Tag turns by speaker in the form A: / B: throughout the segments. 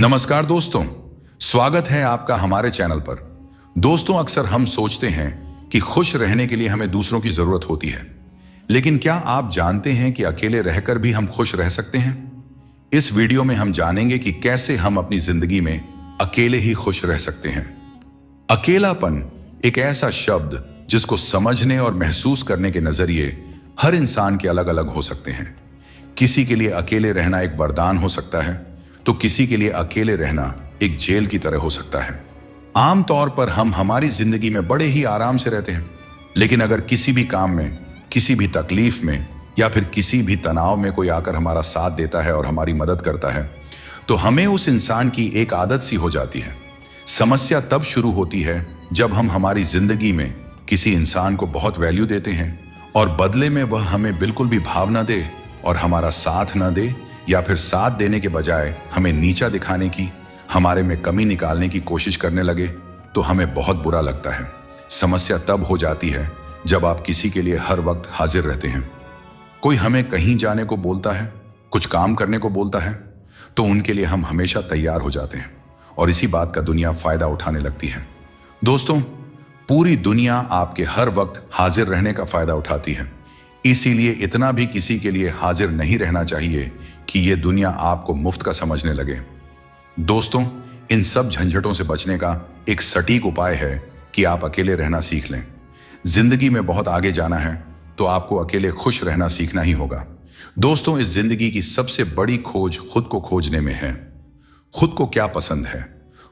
A: नमस्कार दोस्तों, स्वागत है आपका हमारे चैनल पर। दोस्तों, अक्सर हम सोचते हैं कि खुश रहने के लिए हमें दूसरों की जरूरत होती है, लेकिन क्या आप जानते हैं कि अकेले रहकर भी हम खुश रह सकते हैं? इस वीडियो में हम जानेंगे कि कैसे हम अपनी जिंदगी में अकेले ही खुश रह सकते हैं। अकेलापन एक ऐसा शब्द जिसको समझने और महसूस करने के नजरिए हर इंसान के अलग अलग हो सकते हैं। किसी के लिए अकेले रहना एक वरदान हो सकता है, तो किसी के लिए अकेले रहना एक जेल की तरह हो सकता है। आमतौर पर हम हमारी जिंदगी में बड़े ही आराम से रहते हैं, लेकिन अगर किसी भी काम में, किसी भी तकलीफ में या फिर किसी भी तनाव में कोई आकर हमारा साथ देता है और हमारी मदद करता है, तो हमें उस इंसान की एक आदत सी हो जाती है। समस्या तब शुरू होती है जब हम हमारी जिंदगी में किसी इंसान को बहुत वैल्यू देते हैं और बदले में वह हमें बिल्कुल भी भाव न दे और हमारा साथ न दे, या फिर साथ देने के बजाय हमें नीचा दिखाने की, हमारे में कमी निकालने की कोशिश करने लगे, तो हमें बहुत बुरा लगता है। समस्या तब हो जाती है जब आप किसी के लिए हर वक्त हाजिर रहते हैं। कोई हमें कहीं जाने को बोलता है, कुछ काम करने को बोलता है, तो उनके लिए हम हमेशा तैयार हो जाते हैं और इसी बात का दुनिया फायदा उठाने लगती है। दोस्तों, पूरी दुनिया आपके हर वक्त हाजिर रहने का फायदा उठाती है, इसीलिए इतना भी किसी के लिए हाजिर नहीं रहना चाहिए कि यह दुनिया आपको मुफ्त का समझने लगे। दोस्तों, इन सब झंझटों से बचने का एक सटीक उपाय है कि आप अकेले रहना सीख लें। जिंदगी में बहुत आगे जाना है तो आपको अकेले खुश रहना सीखना ही होगा। दोस्तों, इस जिंदगी की सबसे बड़ी खोज खुद को खोजने में है। खुद को क्या पसंद है,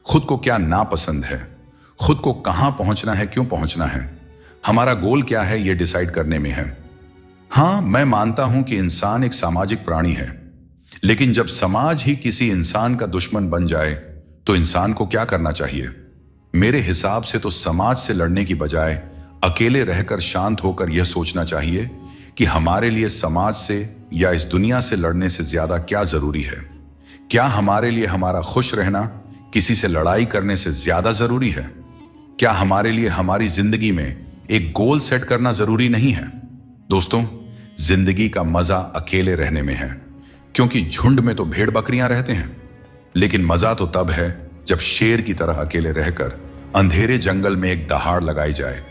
A: खुद को क्या नापसंद है, खुद को कहां पहुंचना है, क्यों पहुंचना है, हमारा गोल क्या है, यह डिसाइड करने में है। हां, मैं मानता हूं कि इंसान एक सामाजिक प्राणी है, लेकिन जब समाज ही किसी इंसान का दुश्मन बन जाए तो इंसान को क्या करना चाहिए? मेरे हिसाब से तो समाज से लड़ने की बजाय अकेले रहकर शांत होकर यह सोचना चाहिए कि हमारे लिए समाज से या इस दुनिया से लड़ने से ज्यादा क्या जरूरी है। क्या हमारे लिए हमारा खुश रहना किसी से लड़ाई करने से ज्यादा जरूरी है? क्या हमारे लिए हमारी जिंदगी में एक गोल सेट करना जरूरी नहीं है? दोस्तों, जिंदगी का मजा अकेले रहने में है, क्योंकि झुंड में तो भेड़ बकरियां रहते हैं, लेकिन मजा तो तब है जब शेर की तरह अकेले रहकर अंधेरे जंगल में एक दहाड़ लगाई जाए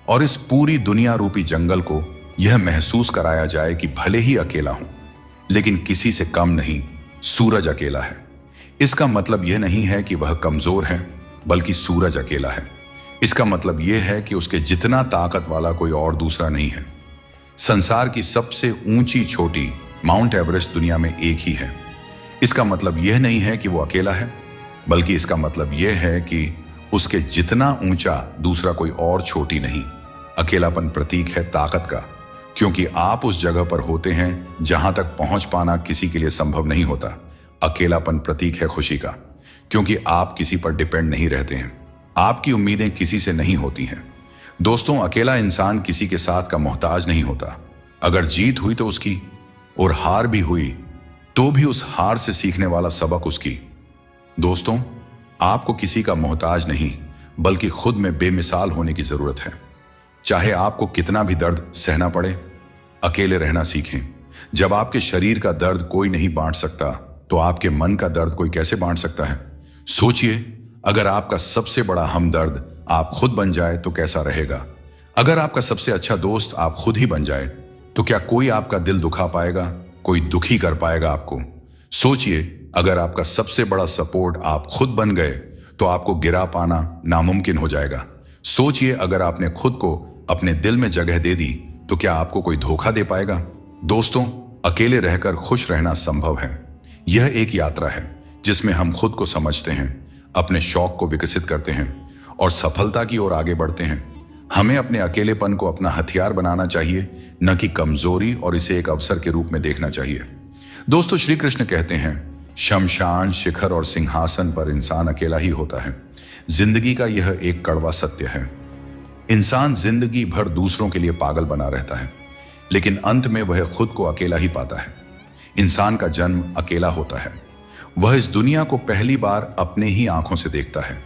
A: और इस पूरी दुनिया रूपी जंगल को यह महसूस कराया जाए कि भले ही अकेला हूं, लेकिन किसी से कम नहीं, सूरज अकेला है। इसका मतलब यह नहीं है कि वह कमजोर है, बल्कि सूरज अकेला है। इसका मतलब यह है कि उसके जितना ताकत वाला कोई और दूसरा नहीं है। संसार की सबसे ऊंची चोटी माउंट एवरेस्ट दुनिया में एक ही है। इसका मतलब यह नहीं है कि वो अकेला है, बल्कि इसका मतलब यह है कि उसके जितना ऊंचा दूसरा कोई और चोटी नहीं। अकेलापन प्रतीक है ताकत का, क्योंकि आप उस जगह पर होते हैं जहां तक पहुंच पाना किसी के लिए संभव नहीं होता। अकेलापन प्रतीक है खुशी का, क्योंकि आप किसी पर डिपेंड नहीं रहते हैं, आपकी उम्मीदें किसी से नहीं होती हैं। दोस्तों, अकेला इंसान किसी के साथ का मोहताज नहीं होता। अगर जीत हुई तो उसकी, और हार भी हुई तो भी उस हार से सीखने वाला सबक उसकी। दोस्तों, आपको किसी का मोहताज नहीं, बल्कि खुद में बेमिसाल होने की जरूरत है। चाहे आपको कितना भी दर्द सहना पड़े, अकेले रहना सीखें। जब आपके शरीर का दर्द कोई नहीं बांट सकता, तो आपके मन का दर्द कोई कैसे बांट सकता है? सोचिए, अगर आपका सबसे बड़ा हमदर्द आप खुद बन जाए तो कैसा रहेगा? अगर आपका सबसे अच्छा दोस्त आप खुद ही बन जाए, तो क्या कोई आपका दिल दुखा पाएगा, कोई दुखी कर पाएगा आपको? सोचिए, अगर आपका सबसे बड़ा सपोर्ट आप खुद बन गए, तो आपको गिरा पाना नामुमकिन हो जाएगा। सोचिए, अगर आपने खुद को अपने दिल में जगह दे दी, तो क्या आपको कोई धोखा दे पाएगा? दोस्तों, अकेले रहकर खुश रहना संभव है। यह एक यात्रा है जिसमें हम खुद को समझते हैं, अपने शौक को विकसित करते हैं और सफलता की ओर आगे बढ़ते हैं। हमें अपने अकेलेपन को अपना हथियार बनाना चाहिए, न कि कमजोरी, और इसे एक अवसर के रूप में देखना चाहिए। दोस्तों, श्री कृष्ण कहते हैं, शमशान, शिखर और सिंहासन पर इंसान अकेला ही होता है। जिंदगी का यह एक कड़वा सत्य है। इंसान जिंदगी भर दूसरों के लिए पागल बना रहता है, लेकिन अंत में वह खुद को अकेला ही पाता है। इंसान का जन्म अकेला होता है। वह इस दुनिया को पहली बार अपने ही आंखों से देखता है।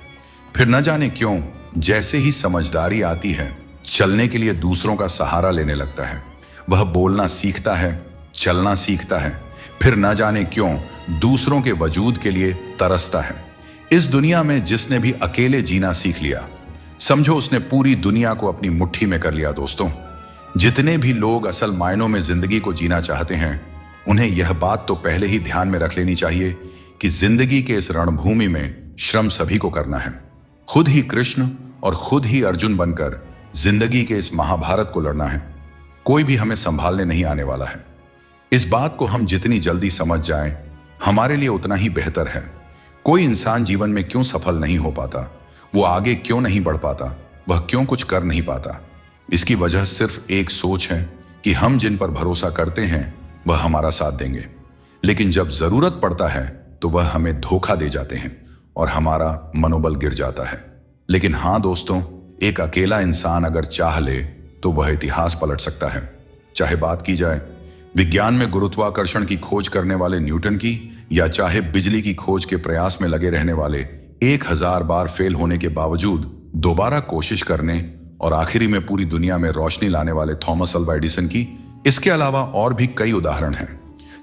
A: फिर न जाने क्यों, जैसे ही समझदारी आती है, चलने के लिए दूसरों का सहारा लेने लगता है। वह बोलना सीखता है, चलना सीखता है, फिर न जाने क्यों दूसरों के वजूद के लिए तरसता है। इस दुनिया में जिसने भी अकेले जीना सीख लिया, समझो उसने पूरी दुनिया को अपनी मुट्ठी में कर लिया। दोस्तों, जितने भी लोग असल मायनों में जिंदगी को जीना चाहते हैं, उन्हें यह बात तो पहले ही ध्यान में रख लेनी चाहिए कि जिंदगी के इस रणभूमि में श्रम सभी को करना है। खुद ही कृष्ण और खुद ही अर्जुन बनकर जिंदगी के इस महाभारत को लड़ना है। कोई भी हमें संभालने नहीं आने वाला है। इस बात को हम जितनी जल्दी समझ जाएं, हमारे लिए उतना ही बेहतर है। कोई इंसान जीवन में क्यों सफल नहीं हो पाता, वो आगे क्यों नहीं बढ़ पाता, वह क्यों कुछ कर नहीं पाता? इसकी वजह सिर्फ एक सोच है कि हम जिन पर भरोसा करते हैं वह हमारा साथ देंगे, लेकिन जब जरूरत पड़ता है तो वह हमें धोखा दे जाते हैं और हमारा मनोबल गिर जाता है। लेकिन हाँ दोस्तों, एक अकेला इंसान अगर चाह ले तो वह इतिहास पलट सकता है। चाहे बात की जाए विज्ञान में गुरुत्वाकर्षण की खोज करने वाले न्यूटन की, या चाहे बिजली की खोज के प्रयास में लगे रहने वाले 1000 बार फेल होने के बावजूद दोबारा कोशिश करने और आखिरी में पूरी दुनिया में रोशनी लाने वाले थॉमस अल्वा एडिसन की, इसके अलावा और भी कई उदाहरण हैं।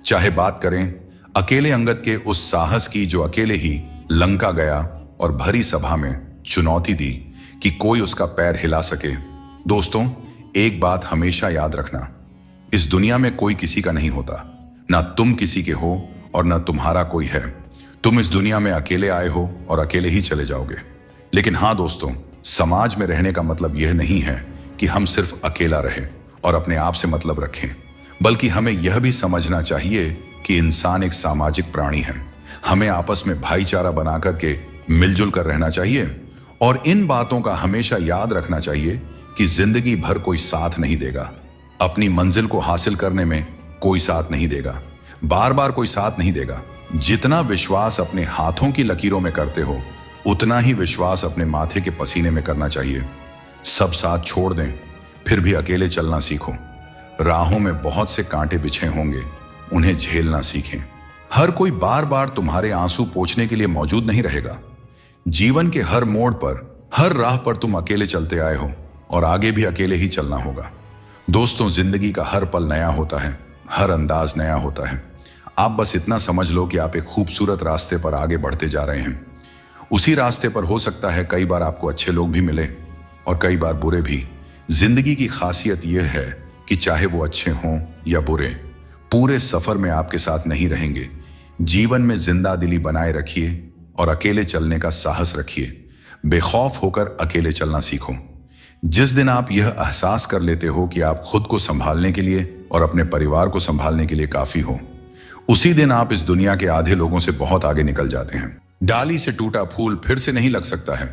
A: चाहे बात करें अकेले अंगद के उस साहस की जो अकेले ही लंका गया और भरी सभा में चुनौती दी कि कोई उसका पैर हिला सके। दोस्तों, एक बात हमेशा याद रखना, इस दुनिया में कोई किसी का नहीं होता। ना तुम किसी के हो और ना तुम्हारा कोई है। तुम इस दुनिया में अकेले आए हो और अकेले ही चले जाओगे। लेकिन हाँ दोस्तों, समाज में रहने का मतलब यह नहीं है कि हम सिर्फ अकेला रहें और अपने आप से मतलब रखें, बल्कि हमें यह भी समझना चाहिए कि इंसान एक सामाजिक प्राणी है। हमें आपस में भाईचारा बना करके मिलजुल कर रहना चाहिए और इन बातों का हमेशा याद रखना चाहिए कि जिंदगी भर कोई साथ नहीं देगा। अपनी मंजिल को हासिल करने में कोई साथ नहीं देगा, बार बार कोई साथ नहीं देगा। जितना विश्वास अपने हाथों की लकीरों में करते हो, उतना ही विश्वास अपने माथे के पसीने में करना चाहिए। सब साथ छोड़ दें, फिर भी अकेले चलना सीखो। राहों में बहुत से कांटे बिछे होंगे, उन्हें झेलना सीखें। हर कोई बार बार तुम्हारे आंसू पोंछने के लिए मौजूद नहीं रहेगा। जीवन के हर मोड़ पर, हर राह पर तुम अकेले चलते आए हो और आगे भी अकेले ही चलना होगा। दोस्तों, जिंदगी का हर पल नया होता है, हर अंदाज नया होता है। आप बस इतना समझ लो कि आप एक खूबसूरत रास्ते पर आगे बढ़ते जा रहे हैं। उसी रास्ते पर हो सकता है कई बार आपको अच्छे लोग भी मिले और कई बार बुरे भी। जिंदगी की खासियत यह है कि चाहे वो अच्छे हों या बुरे, पूरे सफर में आपके साथ नहीं रहेंगे। जीवन में जिंदा दिली बनाए रखिए और अकेले चलने का साहस रखिए। बेखौफ होकर अकेले चलना सीखो। जिस दिन आप यह एहसास कर लेते हो कि आप खुद को संभालने के लिए और अपने परिवार को संभालने के लिए काफी हो, उसी दिन आप इस दुनिया के आधे लोगों से बहुत आगे निकल जाते हैं। डाली से टूटा फूल फिर से नहीं लग सकता है,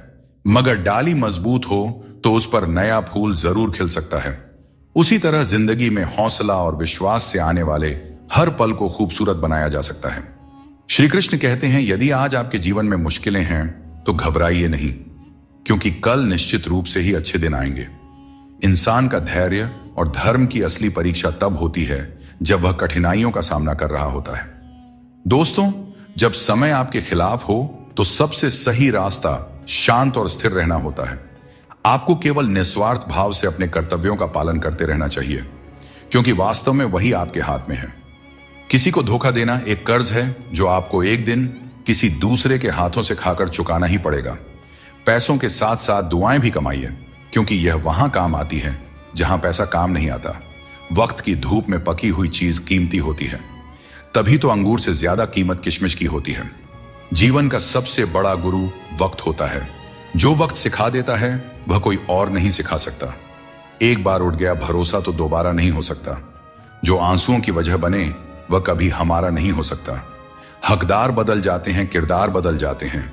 A: मगर डाली मजबूत हो तो उस पर नया फूल जरूर खिल सकता है। उसी तरह जिंदगी में हौसला और विश्वास से आने वाले हर पल को खूबसूरत बनाया जा सकता है। श्री कृष्ण कहते हैं, यदि आज आपके जीवन में मुश्किलें हैं तो घबराइए नहीं, क्योंकि कल निश्चित रूप से ही अच्छे दिन आएंगे। इंसान का धैर्य और धर्म की असली परीक्षा तब होती है जब वह कठिनाइयों का सामना कर रहा होता है। दोस्तों, जब समय आपके खिलाफ हो तो सबसे सही रास्ता शांत और स्थिर रहना होता है। आपको केवल निस्वार्थ भाव से अपने कर्तव्यों का पालन करते रहना चाहिए, क्योंकि वास्तव में वही आपके हाथ में है। किसी को धोखा देना एक कर्ज है जो आपको एक दिन किसी दूसरे के हाथों से खाकर चुकाना ही पड़ेगा। पैसों के साथ साथ दुआएं भी कमाइए, क्योंकि यह वहां काम आती है जहां पैसा काम नहीं आता। वक्त की धूप में पकी हुई चीज कीमती होती है, तभी तो अंगूर से ज्यादा कीमत किशमिश की होती है। जीवन का सबसे बड़ा गुरु वक्त होता है। जो वक्त सिखा देता है वह कोई और नहीं सिखा सकता। एक बार उठ गया भरोसा तो दोबारा नहीं हो सकता। जो आंसुओं की वजह बने वह कभी हमारा नहीं हो सकता। हकदार बदल जाते हैं, किरदार बदल जाते हैं।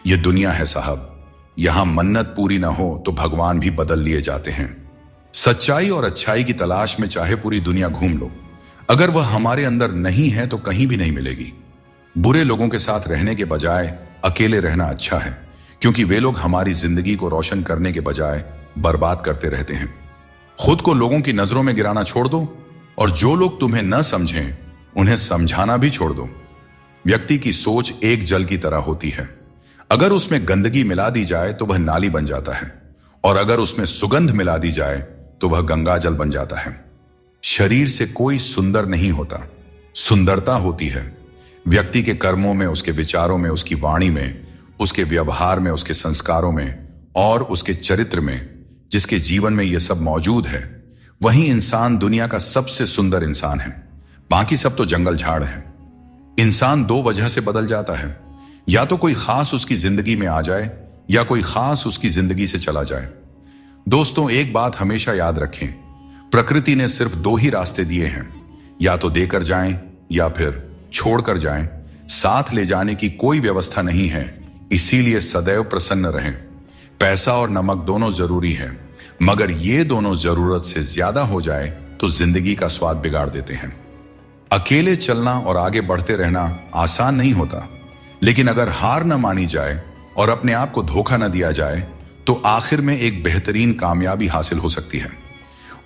A: यह दुनिया है साहब, यहां मन्नत पूरी ना हो तो भगवान भी बदल लिए जाते हैं। सच्चाई और अच्छाई की तलाश में चाहे पूरी दुनिया घूम लो, अगर वह हमारे अंदर नहीं है तो कहीं भी नहीं मिलेगी। बुरे लोगों के साथ रहने के बजाय अकेले रहना अच्छा है, क्योंकि वे लोग हमारी जिंदगी को रोशन करने के बजाय बर्बाद करते रहते हैं। खुद को लोगों की नजरों में गिराना छोड़ दो और जो लोग तुम्हें न समझें उन्हें समझाना भी छोड़ दो। व्यक्ति की सोच एक जल की तरह होती है। अगर उसमें गंदगी मिला दी जाए तो वह नाली बन जाता है, और अगर उसमें सुगंध मिला दी जाए तो वह गंगा जल बन जाता है। शरीर से कोई सुंदर नहीं होता, सुंदरता होती है व्यक्ति के कर्मों में, उसके विचारों में, उसकी वाणी में, उसके व्यवहार में, उसके संस्कारों में और उसके चरित्र में। जिसके जीवन में यह सब मौजूद है वही इंसान दुनिया का सबसे सुंदर इंसान है। बाकी सब तो जंगल झाड़ है। इंसान दो वजह से बदल जाता है, या तो कोई खास उसकी जिंदगी में आ जाए या कोई खास उसकी जिंदगी से चला जाए। दोस्तों, एक बात हमेशा याद रखें, प्रकृति ने सिर्फ दो ही रास्ते दिए हैं, या तो देकर जाएं या फिर छोड़कर जाएं। साथ ले जाने की कोई व्यवस्था नहीं है, इसीलिए सदैव प्रसन्न रहें। पैसा और नमक दोनों जरूरी है, मगर ये दोनों जरूरत से ज्यादा हो जाए तो जिंदगी का स्वाद बिगाड़ देते हैं। अकेले चलना और आगे बढ़ते रहना आसान नहीं होता, लेकिन अगर हार न मानी जाए और अपने आप को धोखा न दिया जाए तो आखिर में एक बेहतरीन कामयाबी हासिल हो सकती है।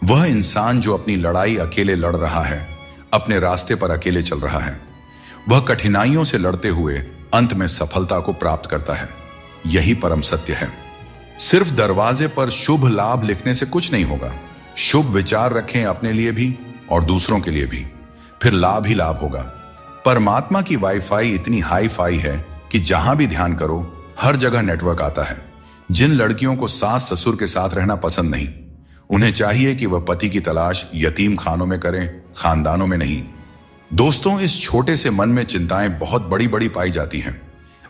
A: वह इंसान जो अपनी लड़ाई अकेले लड़ रहा है, अपने रास्ते पर अकेले चल रहा है, वह कठिनाइयों से लड़ते हुए अंत में सफलता को प्राप्त करता है। यही परम सत्य है। सिर्फ दरवाजे पर शुभ लाभ लिखने से कुछ नहीं होगा। शुभ विचार रखें अपने लिए भी और दूसरों के लिए भी, फिर लाभ ही लाभ होगा। परमात्मा की वाईफाई इतनी हाई फाई है कि जहां भी ध्यान करो हर जगह नेटवर्क आता है। जिन लड़कियों को सास ससुर के साथ रहना पसंद नहीं, उन्हें चाहिए कि वह पति की तलाश यतीम खानों में करें, खानदानों में नहीं। दोस्तों, इस छोटे से मन में चिंताएं बहुत बड़ी बड़ी पाई जाती हैं।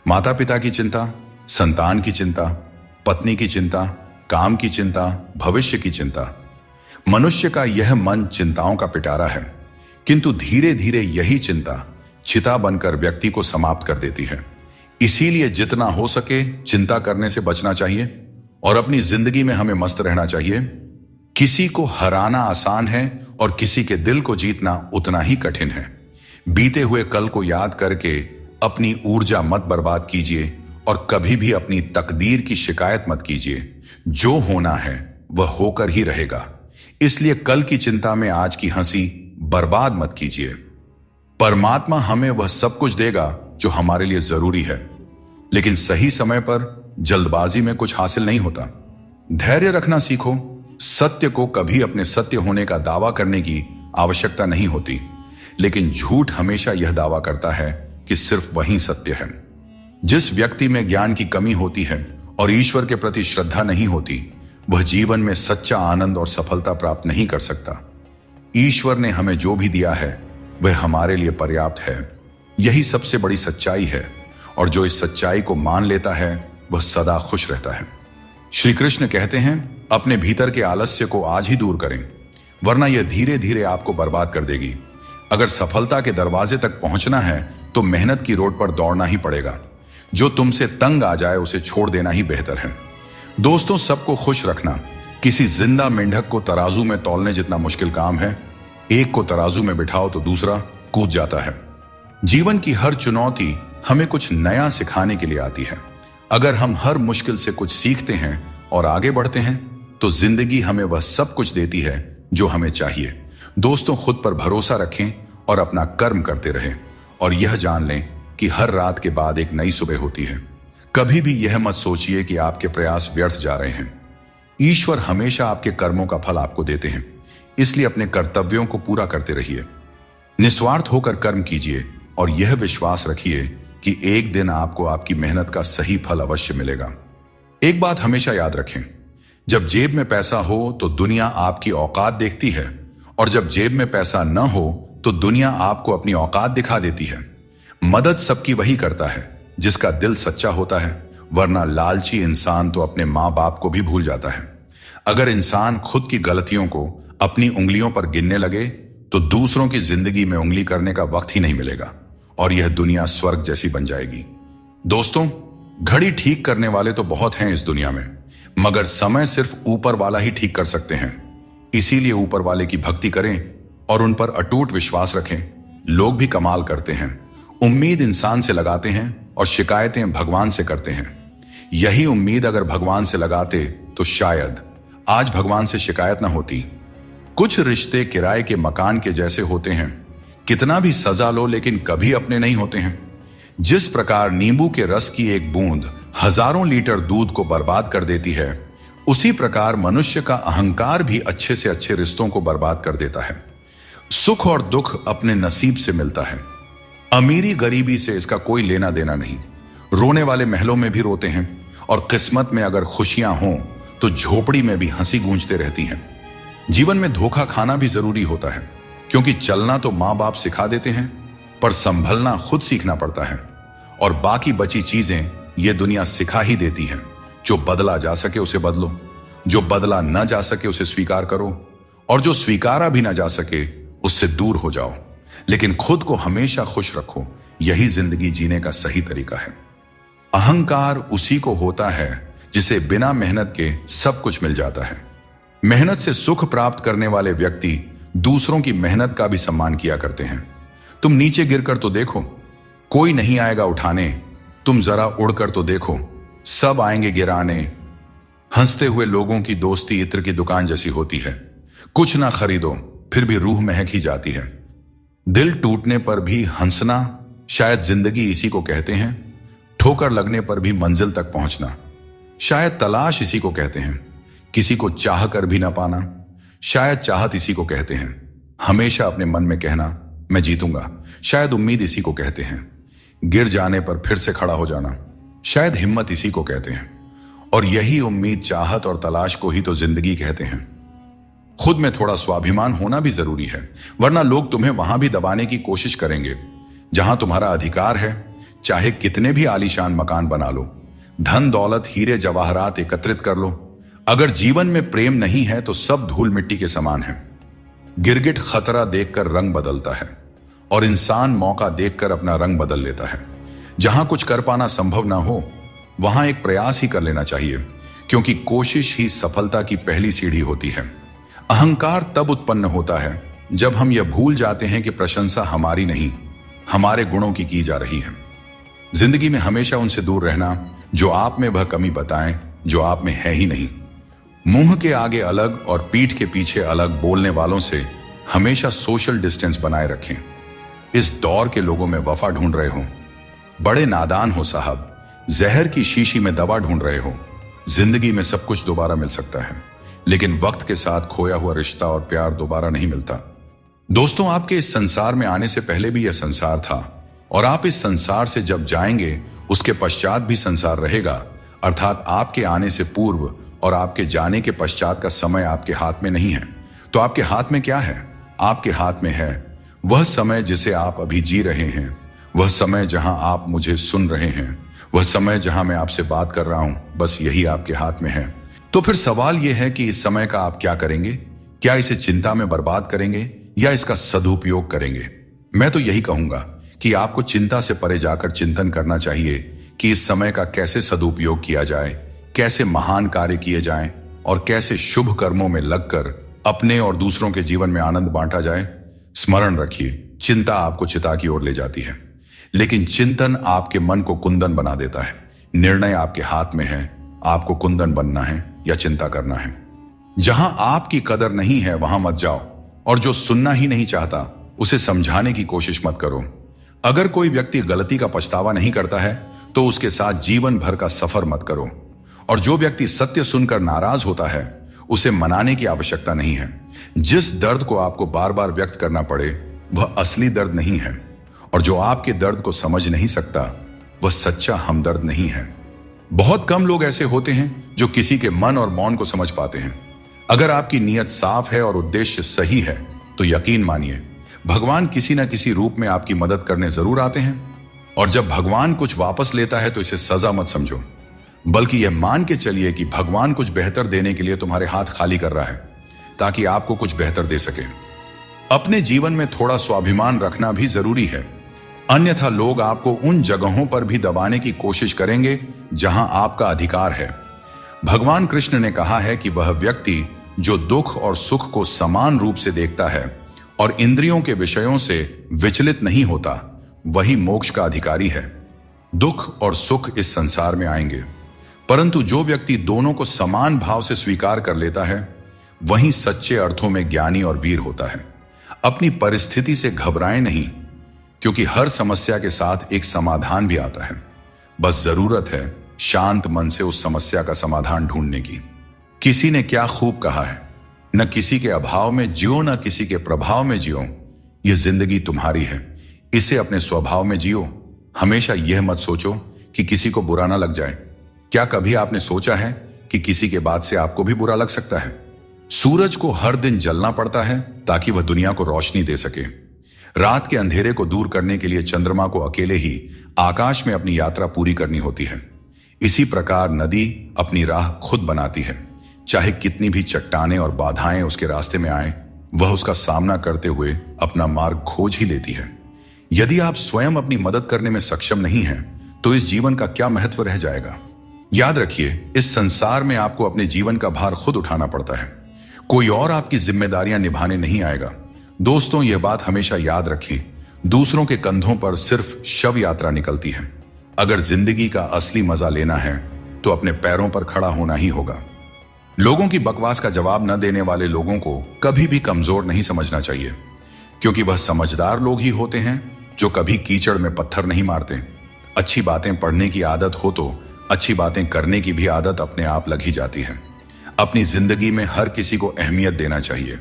A: माता पिता की चिंता, संतान की चिंता, पत्नी की चिंता, काम की चिंता, भविष्य की चिंता। मनुष्य का यह मन चिंताओं का पिटारा है, किंतु धीरे धीरे यही चिंता चिता बनकर व्यक्ति को समाप्त कर देती है। इसीलिए जितना हो सके चिंता करने से बचना चाहिए और अपनी जिंदगी में हमें मस्त रहना चाहिए। किसी को हराना आसान है और किसी के दिल को जीतना उतना ही कठिन है। बीते हुए कल को याद करके अपनी ऊर्जा मत बर्बाद कीजिए और कभी भी अपनी तकदीर की शिकायत मत कीजिए। जो होना है वह होकर ही रहेगा, इसलिए कल की चिंता में आज की हंसी बर्बाद मत कीजिए। परमात्मा हमें वह सब कुछ देगा जो हमारे लिए जरूरी है, लेकिन सही समय पर जल्दबाजी में कुछ हासिल नहीं होता। धैर्य रखना सीखो। सत्य को कभी अपने सत्य होने का दावा करने की आवश्यकता नहीं होती, लेकिन झूठ हमेशा यह दावा करता है कि सिर्फ वही सत्य है। जिस व्यक्ति में ज्ञान की कमी होती है और ईश्वर के प्रति श्रद्धा नहीं होती, वह जीवन में सच्चा आनंद और सफलता प्राप्त नहीं कर सकता। ईश्वर ने हमें जो भी दिया है वह हमारे लिए पर्याप्त है। यही सबसे बड़ी सच्चाई है, और जो इस सच्चाई को मान लेता है वह सदा खुश रहता है। श्री कृष्ण कहते हैं, अपने भीतर के आलस्य को आज ही दूर करें, वरना यह धीरे धीरे आपको बर्बाद कर देगी। अगर सफलता के दरवाजे तक पहुंचना है तो मेहनत की रोड पर दौड़ना ही पड़ेगा। जो तुमसे तंग आ जाए उसे छोड़ देना ही बेहतर है। दोस्तों, सबको खुश रखना किसी जिंदा मेंढक को तराजू में तौलने जितना मुश्किल काम है। एक को तराजू में बिठाओ तो दूसरा कूद जाता है। जीवन की हर चुनौती हमें कुछ नया सिखाने के लिए आती है। अगर हम हर मुश्किल से कुछ सीखते हैं और आगे बढ़ते हैं तो जिंदगी हमें वह सब कुछ देती है जो हमें चाहिए। दोस्तों, खुद पर भरोसा रखें और अपना कर्म करते रहें, और यह जान लें कि हर रात के बाद एक नई सुबह होती है। कभी भी यह मत सोचिए कि आपके प्रयास व्यर्थ जा रहे हैं। ईश्वर हमेशा आपके कर्मों का फल आपको देते हैं, इसलिए अपने कर्तव्यों को पूरा करते रहिए। निस्वार्थ होकर कर्म कीजिए और यह विश्वास रखिए कि एक दिन आपको आपकी मेहनत का सही फल अवश्य मिलेगा। एक बात हमेशा याद रखें, जब जेब में पैसा हो तो दुनिया आपकी औकात देखती है, और जब जेब में पैसा न हो तो दुनिया आपको अपनी औकात दिखा देती है। मदद सबकी वही करता है जिसका दिल सच्चा होता है, वरना लालची इंसान तो अपने माँ बाप को भी भूल जाता है। अगर इंसान खुद की गलतियों को अपनी उंगलियों पर गिनने लगे तो दूसरों की जिंदगी में उंगली करने का वक्त ही नहीं मिलेगा और यह दुनिया स्वर्ग जैसी बन जाएगी। दोस्तों, घड़ी ठीक करने वाले तो बहुत हैं इस दुनिया में, मगर समय सिर्फ ऊपर वाला ही ठीक कर सकते हैं। इसीलिए ऊपर वाले की भक्ति करें और उन पर अटूट विश्वास रखें। लोग भी कमाल करते हैं, उम्मीद इंसान से लगाते हैं और शिकायतें भगवान से करते हैं। यही उम्मीद अगर भगवान से लगाते तो शायद आज भगवान से शिकायत ना होती। कुछ रिश्ते किराए के मकान के जैसे होते हैं, कितना भी सजा लो लेकिन कभी अपने नहीं होते हैं। जिस प्रकार नींबू के रस की एक बूंद हजारों लीटर दूध को बर्बाद कर देती है, उसी प्रकार मनुष्य का अहंकार भी अच्छे से अच्छे रिश्तों को बर्बाद कर देता है। सुख और दुख अपने नसीब से मिलता है। अमीरी गरीबी से इसका कोई लेना देना नहीं। रोने वाले महलों में भी रोते हैं और किस्मत में अगर खुशियां हों तो झोपड़ी में भी हंसी गूंजते रहती हैं। जीवन में धोखा खाना भी जरूरी होता है, क्योंकि चलना तो मां बाप सिखा देते हैं, पर संभलना खुद सीखना पड़ता है। और बाकी बची चीजें ये दुनिया सिखा ही देती है। जो बदला जा सके उसे बदलो, जो बदला न जा सके उसे स्वीकार करो, और जो स्वीकारा भी ना जा सके उससे दूर हो जाओ। लेकिन खुद को हमेशा खुश रखो, यही जिंदगी जीने का सही तरीका है। अहंकार उसी को होता है जिसे बिना मेहनत के सब कुछ मिल जाता है। मेहनत से सुख प्राप्त करने वाले व्यक्ति दूसरों की मेहनत का भी सम्मान किया करते हैं। तुम नीचे गिरकर तो देखो, कोई नहीं आएगा उठाने। तुम जरा उड़कर तो देखो, सब आएंगे गिराने। हंसते हुए लोगों की दोस्ती इत्र की दुकान जैसी होती है। कुछ ना खरीदो फिर भी रूह महक ही जाती है। दिल टूटने पर भी हंसना, शायद जिंदगी इसी को कहते हैं। ठोकर लगने पर भी मंजिल तक पहुंचना, शायद तलाश इसी को कहते हैं। किसी को चाह कर भी ना पाना, शायद चाहत इसी को कहते हैं। हमेशा अपने मन में कहना मैं जीतूंगा, शायद उम्मीद इसी को कहते हैं। गिर जाने पर फिर से खड़ा हो जाना, शायद हिम्मत इसी को कहते हैं। और यही उम्मीद, चाहत और तलाश को ही तो जिंदगी कहते हैं। खुद में थोड़ा स्वाभिमान होना भी जरूरी है, वरना लोग तुम्हें वहां भी दबाने की कोशिश करेंगे जहां तुम्हारा अधिकार है। चाहे कितने भी आलीशान मकान बना लो, धन दौलत हीरे जवाहरात एकत्रित कर लो, अगर जीवन में प्रेम नहीं है तो सब धूल मिट्टी के समान है। गिरगिट खतरा देखकर रंग बदलता है और इंसान मौका देखकर अपना रंग बदल लेता है। जहां कुछ कर पाना संभव ना हो वहां एक प्रयास ही कर लेना चाहिए, क्योंकि कोशिश ही सफलता की पहली सीढ़ी होती है। अहंकार तब उत्पन्न होता है जब हम यह भूल जाते हैं कि प्रशंसा हमारी नहीं, हमारे गुणों की जा रही है। जिंदगी में हमेशा उनसे दूर रहना जो आप में वह कमी बताएं जो आप में है ही नहीं। मुंह के आगे अलग और पीठ के पीछे अलग बोलने वालों से हमेशा सोशल डिस्टेंस बनाए रखें। इस दौर के लोगों में वफा ढूंढ रहे हो, बड़े नादान हो साहब। जहर की शीशी में दवा ढूंढ रहे हो। जिंदगी में सब कुछ दोबारा मिल सकता है, लेकिन वक्त के साथ खोया हुआ रिश्ता और प्यार दोबारा नहीं मिलता। दोस्तों, आपके इस संसार में आने से पहले भी यह संसार था, और आप इस संसार से जब जाएंगे उसके पश्चात भी संसार रहेगा। अर्थात आपके आने से पूर्व और आपके जाने के पश्चात का समय आपके हाथ में नहीं है। तो आपके हाथ में क्या है? आपके हाथ में है वह समय जिसे आप अभी जी रहे हैं, वह समय जहां आप मुझे सुन रहे हैं, वह समय जहां मैं आपसे बात कर रहा हूं। बस यही आपके हाथ में है। तो फिर सवाल यह है कि इस समय का आप क्या करेंगे? क्या इसे चिंता में बर्बाद करेंगे या इसका सदुपयोग करेंगे? मैं तो यही कहूंगा कि आपको चिंता से परे जाकर चिंतन करना चाहिए कि इस समय का कैसे सदुपयोग किया जाए, कैसे महान कार्य किए जाएं और कैसे शुभ कर्मों में लगकर अपने और दूसरों के जीवन में आनंद बांटा जाए। स्मरण रखिए, चिंता आपको चिता की ओर ले जाती है, लेकिन चिंतन आपके मन को कुंदन बना देता है। निर्णय आपके हाथ में है, आपको कुंदन बनना है या चिंता करना है। जहां आपकी कदर नहीं है वहां मत जाओ, और जो सुनना ही नहीं चाहता उसे समझाने की कोशिश मत करो। अगर कोई व्यक्ति गलती का पछतावा नहीं करता है तो उसके साथ जीवन भर का सफर मत करो, और जो व्यक्ति सत्य सुनकर नाराज होता है उसे मनाने की आवश्यकता नहीं है। जिस दर्द को आपको बार बार व्यक्त करना पड़े वह असली दर्द नहीं है, और जो आपके दर्द को समझ नहीं सकता वह सच्चा हमदर्द नहीं है। बहुत कम लोग ऐसे होते हैं जो किसी के मन और मौन को समझ पाते हैं। अगर आपकी नीयत साफ है और उद्देश्य सही है तो यकीन मानिए भगवान किसी न किसी रूप में आपकी मदद करने जरूर आते हैं। और जब भगवान कुछ वापस लेता है तो इसे सजा मत समझो, बल्कि यह मान के चलिए कि भगवान कुछ बेहतर देने के लिए तुम्हारे हाथ खाली कर रहा है ताकि आपको कुछ बेहतर दे सके। अपने जीवन में थोड़ा स्वाभिमान रखना भी जरूरी है, अन्यथा लोग आपको उन जगहों पर भी दबाने की कोशिश करेंगे जहां आपका अधिकार है। भगवान कृष्ण ने कहा है कि वह व्यक्ति जो दुख और सुख को समान रूप से देखता है और इंद्रियों के विषयों से विचलित नहीं होता, वही मोक्ष का अधिकारी है। दुख और सुख इस संसार में आएंगे, परंतु जो व्यक्ति दोनों को समान भाव से स्वीकार कर लेता है वही सच्चे अर्थों में ज्ञानी और वीर होता है। अपनी परिस्थिति से घबराएं नहीं, क्योंकि हर समस्या के साथ एक समाधान भी आता है। बस जरूरत है शांत मन से उस समस्या का समाधान ढूंढने की। किसी ने क्या खूब कहा है, न किसी के अभाव में जियो न किसी के प्रभाव में जियो, यह जिंदगी तुम्हारी है, इसे अपने स्वभाव में जियो। हमेशा यह मत सोचो कि किसी को बुरा ना लग जाए। क्या कभी आपने सोचा है कि किसी के बाद से आपको भी बुरा लग सकता है? सूरज को हर दिन जलना पड़ता है ताकि वह दुनिया को रोशनी दे सके। रात के अंधेरे को दूर करने के लिए चंद्रमा को अकेले ही आकाश में अपनी यात्रा पूरी करनी होती है। इसी प्रकार नदी अपनी राह खुद बनाती है। चाहे कितनी भी चट्टानें और बाधाएं उसके रास्ते में आए, वह उसका सामना करते हुए अपना मार्ग खोज ही लेती है। यदि आप स्वयं अपनी मदद करने में सक्षम नहीं हैं, तो इस जीवन का क्या महत्व रह जाएगा? याद रखिए, इस संसार में आपको अपने जीवन का भार खुद उठाना पड़ता है। कोई और आपकी जिम्मेदारियां निभाने नहीं आएगा। दोस्तों, यह बात हमेशा याद रखें, दूसरों के कंधों पर सिर्फ शव यात्रा निकलती है। अगर जिंदगी का असली मजा लेना है तो अपने पैरों पर खड़ा होना ही होगा। लोगों की बकवास का जवाब न देने वाले लोगों को कभी भी कमजोर नहीं समझना चाहिए, क्योंकि वह समझदार लोग ही होते हैं जो कभी कीचड़ में पत्थर नहीं मारते। अच्छी बातें पढ़ने की आदत हो तो अच्छी बातें करने की भी आदत अपने आप लग ही जाती है। अपनी जिंदगी में हर किसी को अहमियत देना चाहिए,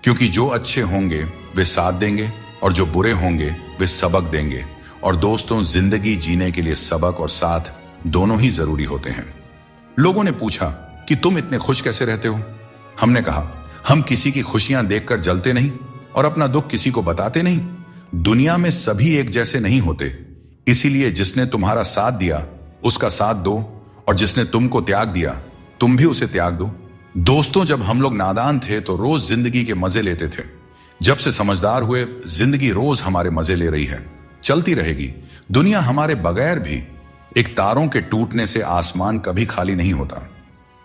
A: क्योंकि जो अच्छे होंगे वे साथ देंगे और जो बुरे होंगे वे सबक देंगे। और दोस्तों, जिंदगी जीने के लिए सबक और साथ दोनों ही जरूरी होते हैं। लोगों ने पूछा कि तुम इतने खुश कैसे रहते हो? हमने कहा, हम किसी की खुशियां देखकर जलते नहीं और अपना दुख किसी को बताते नहीं। दुनिया में सभी एक जैसे नहीं होते, इसीलिए जिसने तुम्हारा साथ दिया उसका साथ दो, और जिसने तुमको त्याग दिया तुम भी उसे त्याग दो। दोस्तों, जब हम लोग नादान थे तो रोज जिंदगी के मजे लेते थे। जब से समझदार हुए, जिंदगी रोज हमारे मजे ले रही है, चलती रहेगी। दुनिया हमारे बगैर भी। एक तारों के टूटने से आसमान कभी खाली नहीं होता।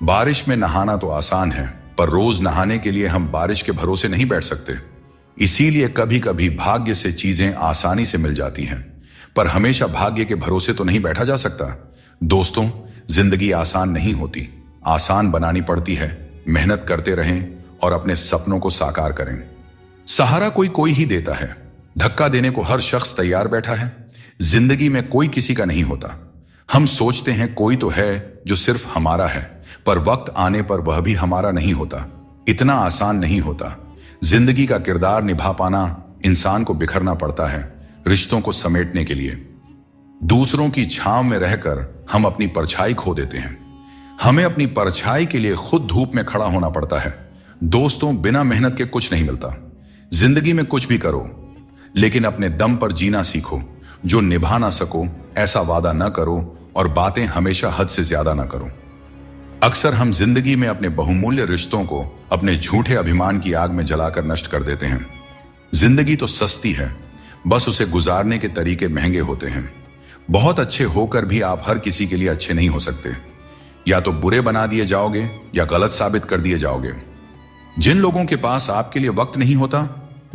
A: बारिश में नहाना तो आसान है, पर रोज नहाने के लिए हम बारिश के भरोसे नहीं बैठ सकते। इसीलिए कभी कभी भाग्य से चीजें आसानी से मिल जाती हैं, पर हमेशा भाग्य के भरोसे तो नहीं बैठा जा सकता। दोस्तों, जिंदगी आसान नहीं होती, आसान बनानी पड़ती है। मेहनत करते रहें और अपने सपनों को साकार करें। सहारा कोई कोई ही देता है, धक्का देने को हर शख्स तैयार बैठा है। जिंदगी में कोई किसी का नहीं होता। हम सोचते हैं कोई तो है जो सिर्फ हमारा है, पर वक्त आने पर वह भी हमारा नहीं होता। इतना आसान नहीं होता। जिंदगी का किरदार निभा पाना इंसान को बिखरना पड़ता है रिश्तों को समेटने के लिए। दूसरों की छांव में रहकर हम अपनी परछाई खो देते हैं। हमें अपनी परछाई के लिए खुद धूप में खड़ा होना पड़ता है। दोस्तों, बिना मेहनत के कुछ नहीं मिलता। जिंदगी में कुछ भी करो, लेकिन अपने दम पर जीना सीखो। जो निभा ना सको ऐसा वादा न करो, और बातें हमेशा हद से ज्यादा ना करो। अक्सर हम जिंदगी में अपने बहुमूल्य रिश्तों को अपने झूठे अभिमान की आग में जलाकर नष्ट कर देते हैं। जिंदगी तो सस्ती है, बस उसे गुजारने के तरीके महंगे होते हैं। बहुत अच्छे होकर भी आप हर किसी के लिए अच्छे नहीं हो सकते। या तो बुरे बना दिए जाओगे या गलत साबित कर दिए जाओगे। जिन लोगों के पास आपके लिए वक्त नहीं होता,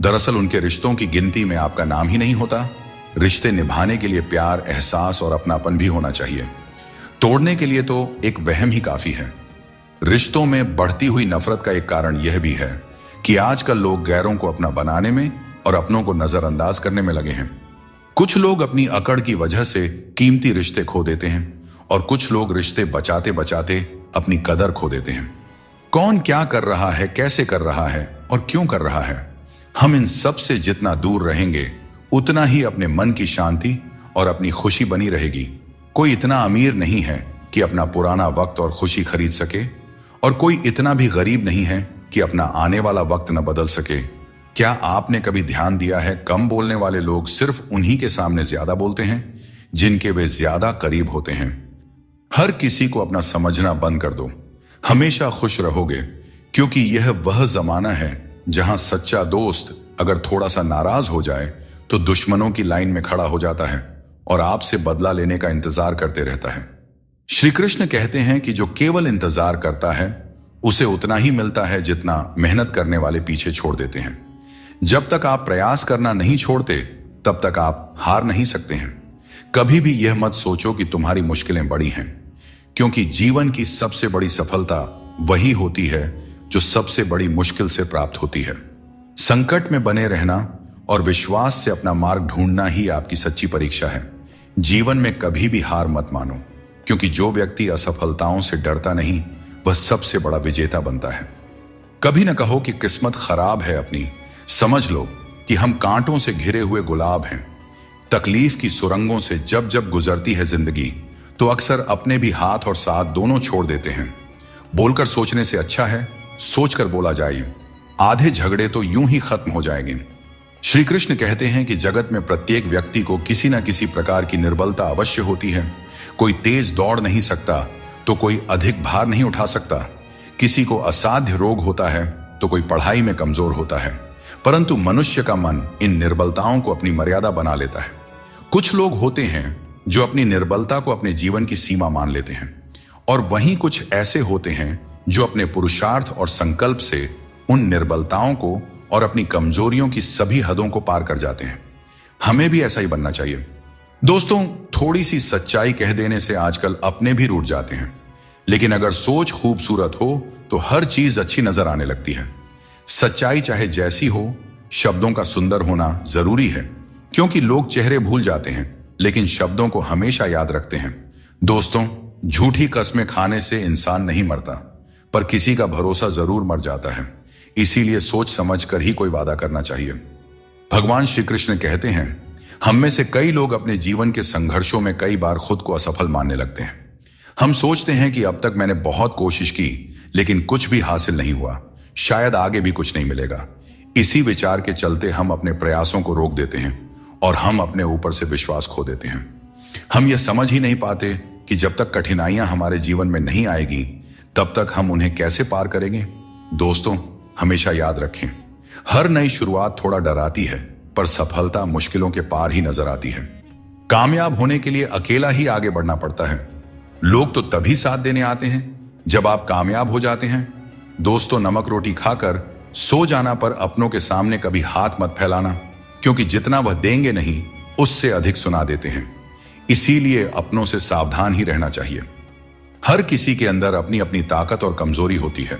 A: दरअसल उनके रिश्तों की गिनती में आपका नाम ही नहीं होता। रिश्ते निभाने के लिए प्यार, एहसास और अपनापन भी होना चाहिए। तोड़ने के लिए तो एक वहम ही काफी है। रिश्तों में बढ़ती हुई नफरत का एक कारण यह भी है कि आजकल लोग गैरों को अपना बनाने में और अपनों को नजरअंदाज करने में लगे हैं। कुछ लोग अपनी अकड़ की वजह से कीमती रिश्ते खो देते हैं, और कुछ लोग रिश्ते बचाते बचाते अपनी कदर खो देते हैं। कौन क्या कर रहा है, कैसे कर रहा है और क्यों कर रहा है, हम इन सब से जितना दूर रहेंगे उतना ही अपने मन की शांति और अपनी खुशी बनी रहेगी। कोई इतना अमीर नहीं है कि अपना पुराना वक्त और खुशी खरीद सके, और कोई इतना भी गरीब नहीं है कि अपना आने वाला वक्त न बदल सके। क्या आपने कभी ध्यान दिया है, कम बोलने वाले लोग सिर्फ उन्हीं के सामने ज्यादा बोलते हैं जिनके वे ज्यादा करीब होते हैं। हर किसी को अपना समझना बंद कर दो, हमेशा खुश रहोगे, क्योंकि यह वह जमाना है जहां सच्चा दोस्त अगर थोड़ा सा नाराज हो जाए तो दुश्मनों की लाइन में खड़ा हो जाता है और आपसे बदला लेने का इंतजार करते रहता है। श्री कृष्ण कहते हैं कि जो केवल इंतजार करता है उसे उतना ही मिलता है जितना मेहनत करने वाले पीछे छोड़ देते हैं। जब तक आप प्रयास करना नहीं छोड़ते तब तक आप हार नहीं सकते हैं। कभी भी यह मत सोचो कि तुम्हारी मुश्किलें बड़ी हैं, क्योंकि जीवन की सबसे बड़ी सफलता वही होती है जो सबसे बड़ी मुश्किल से प्राप्त होती है। संकट में बने रहना और विश्वास से अपना मार्ग ढूंढना ही आपकी सच्ची परीक्षा है। जीवन में कभी भी हार मत मानो, क्योंकि जो व्यक्ति असफलताओं से डरता नहीं वह सबसे बड़ा विजेता बनता है। कभी न कहो कि किस्मत खराब है अपनी, समझ लो कि हम कांटों से घिरे हुए गुलाब हैं। तकलीफ की सुरंगों से जब जब गुजरती है जिंदगी, तो अक्सर अपने भी हाथ और साथ दोनों छोड़ देते हैं। बोलकर सोचने से अच्छा है सोचकर बोला जाए। आधे झगड़े तो यूं ही खत्म हो जाएंगे। श्री कृष्ण कहते हैं कि जगत में प्रत्येक व्यक्ति को किसी न किसी प्रकार की निर्बलता अवश्य होती है। कोई तेज दौड़ नहीं सकता तो कोई अधिक भार नहीं उठा सकता। किसी को असाध्य रोग होता है तो कोई पढ़ाई में कमजोर होता है। परंतु मनुष्य का मन इन निर्बलताओं को अपनी मर्यादा बना लेता है। कुछ लोग होते हैं जो अपनी निर्बलता को अपने जीवन की सीमा मान लेते हैं, और वहीं कुछ ऐसे होते हैं जो अपने पुरुषार्थ और संकल्प से उन निर्बलताओं को और अपनी कमजोरियों की सभी हदों को पार कर जाते हैं। हमें भी ऐसा ही बनना चाहिए। दोस्तों, थोड़ी सी सच्चाई कह देने से आजकल अपने भी रूठ जाते हैं, लेकिन अगर सोच खूबसूरत हो तो हर चीज अच्छी नजर आने लगती है। सच्चाई चाहे जैसी हो, शब्दों का सुंदर होना जरूरी है, क्योंकि लोग चेहरे भूल जाते हैं लेकिन शब्दों को हमेशा याद रखते हैं। दोस्तों, झूठी कस्में खाने से इंसान नहीं मरता, पर किसी का भरोसा जरूर मर जाता है। इसीलिए सोच समझ कर ही कोई वादा करना चाहिए। भगवान श्री कृष्ण कहते हैं, हम में से कई लोग अपने जीवन के संघर्षों में कई बार खुद को असफल मानने लगते हैं। हम सोचते हैं कि अब तक मैंने बहुत कोशिश की लेकिन कुछ भी हासिल नहीं हुआ, शायद आगे भी कुछ नहीं मिलेगा। इसी विचार के चलते हम अपने प्रयासों को रोक देते हैं और हम अपने ऊपर से विश्वास खो देते हैं। हम यह समझ ही नहीं पाते कि जब तक कठिनाइयां हमारे जीवन में नहीं आएगी तब तक हम उन्हें कैसे पार करेंगे। दोस्तों, हमेशा याद रखें, हर नई शुरुआत थोड़ा डराती है, पर सफलता मुश्किलों के पार ही नजर आती है। कामयाब होने के लिए अकेला ही आगे बढ़ना पड़ता है। लोग तो तभी साथ देने आते हैं जब आप कामयाब हो जाते हैं। दोस्तों, नमक रोटी खाकर सो जाना पर अपनों के सामने कभी हाथ मत फैलाना, क्योंकि जितना वह देंगे नहीं उससे अधिक सुना देते हैं। इसीलिए अपनों से सावधान ही रहना चाहिए। हर किसी के अंदर अपनी अपनी ताकत और कमजोरी होती है।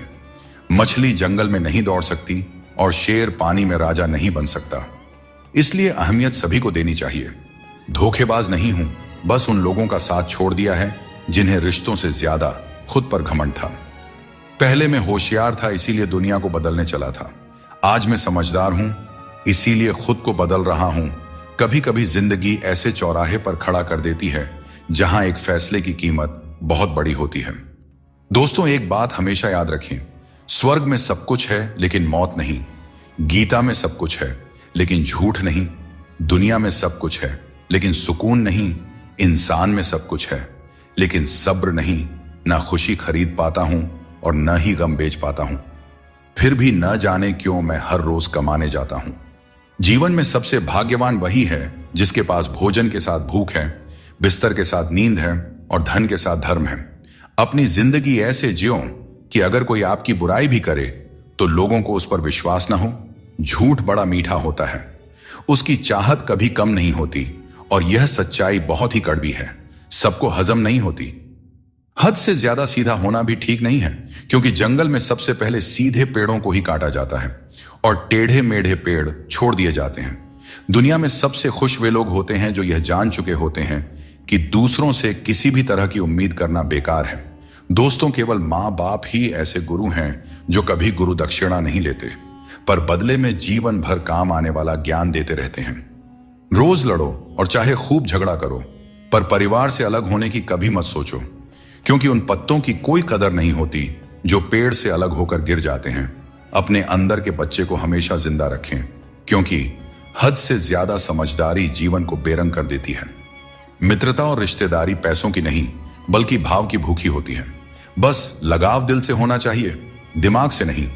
A: मछली जंगल में नहीं दौड़ सकती और शेर पानी में राजा नहीं बन सकता। इसलिए अहमियत सभी को देनी चाहिए। धोखेबाज नहीं हूं, बस उन लोगों का साथ छोड़ दिया है जिन्हें रिश्तों से ज्यादा खुद पर घमंड था। पहले मैं होशियार था, इसीलिए दुनिया को बदलने चला था। आज मैं समझदार हूं, इसीलिए खुद को बदल रहा हूं। कभी कभी जिंदगी ऐसे चौराहे पर खड़ा कर देती है जहां एक फैसले की कीमत बहुत बड़ी होती है। दोस्तों, एक बात हमेशा याद रखें, स्वर्ग में सब कुछ है लेकिन मौत नहीं। गीता में सब कुछ है लेकिन झूठ नहीं। दुनिया में सब कुछ है लेकिन सुकून नहीं। इंसान में सब कुछ है लेकिन सब्र नहीं। ना खुशी खरीद पाता हूं और न ही गम बेच पाता हूं। फिर भी न जाने क्यों मैं हर रोज कमाने जाता हूं। जीवन में सबसे भाग्यवान वही है जिसके पास भोजन के साथ भूख है, बिस्तर के साथ नींद है और धन के साथ धर्म है। अपनी जिंदगी ऐसे जियो कि अगर कोई आपकी बुराई भी करे तो लोगों को उस पर विश्वास ना हो। झूठ बड़ा मीठा होता है, उसकी चाहत कभी कम नहीं होती, और यह सच्चाई बहुत ही कड़वी है, सबको हजम नहीं होती। हद से ज्यादा सीधा होना भी ठीक नहीं है, क्योंकि जंगल में सबसे पहले सीधे पेड़ों को ही काटा जाता है और टेढ़े मेढ़े पेड़ छोड़ दिए जाते हैं। दुनिया में सबसे खुश वे लोग होते हैं जो यह जान चुके होते हैं कि दूसरों से किसी भी तरह की उम्मीद करना बेकार है। दोस्तों, केवल माँ बाप ही ऐसे गुरु हैं जो कभी गुरु दक्षिणा नहीं लेते, पर बदले में जीवन भर काम आने वाला ज्ञान देते रहते हैं। रोज लड़ो और चाहे खूब झगड़ा करो, पर परिवार से अलग होने की कभी मत सोचो, क्योंकि उन पत्तों की कोई कदर नहीं होती जो पेड़ से अलग होकर गिर जाते हैं। अपने अंदर के बच्चे को हमेशा जिंदा रखें, क्योंकि हद से ज्यादा समझदारी जीवन को बेरंग कर देती है। मित्रता और रिश्तेदारी पैसों की नहीं बल्कि भाव की भूखी होती है। बस लगाव दिल से होना चाहिए, दिमाग से नहीं।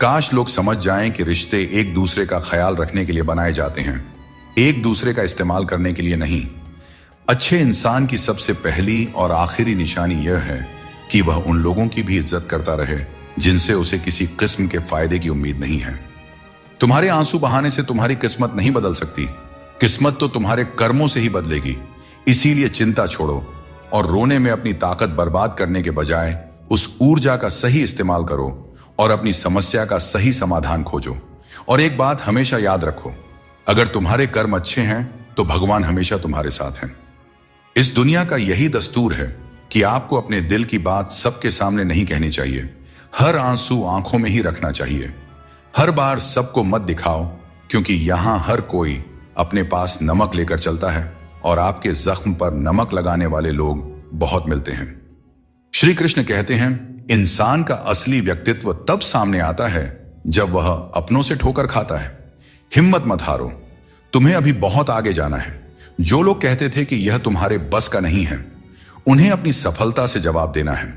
A: काश लोग समझ जाएं कि रिश्ते एक दूसरे का ख्याल रखने के लिए बनाए जाते हैं, एक दूसरे का इस्तेमाल करने के लिए नहीं। अच्छे इंसान की सबसे पहली और आखिरी निशानी यह है कि वह उन लोगों की भी इज्जत करता रहे जिनसे उसे किसी किस्म के फायदे की उम्मीद नहीं है। तुम्हारे आंसू बहाने से तुम्हारी किस्मत नहीं बदल सकती, किस्मत तो तुम्हारे कर्मों से ही बदलेगी। इसीलिए चिंता छोड़ो और रोने में अपनी ताकत बर्बाद करने के बजाय उस ऊर्जा का सही इस्तेमाल करो और अपनी समस्या का सही समाधान खोजो। और एक बात हमेशा याद रखो, अगर तुम्हारे कर्म अच्छे हैं तो भगवान हमेशा तुम्हारे साथ हैं। इस दुनिया का यही दस्तूर है कि आपको अपने दिल की बात सबके सामने नहीं कहनी चाहिए। हर आंसू आंखों में ही रखना चाहिए। हर बार सबको मत दिखाओ, क्योंकि यहां हर कोई अपने पास नमक लेकर चलता है और आपके जख्म पर नमक लगाने वाले लोग बहुत मिलते हैं। श्री कृष्ण कहते हैं, इंसान का असली व्यक्तित्व तब सामने आता है जब वह अपनों से ठोकर खाता है। हिम्मत मत हारो, तुम्हें अभी बहुत आगे जाना है। जो लोग कहते थे कि यह तुम्हारे बस का नहीं है, उन्हें अपनी सफलता से जवाब देना है।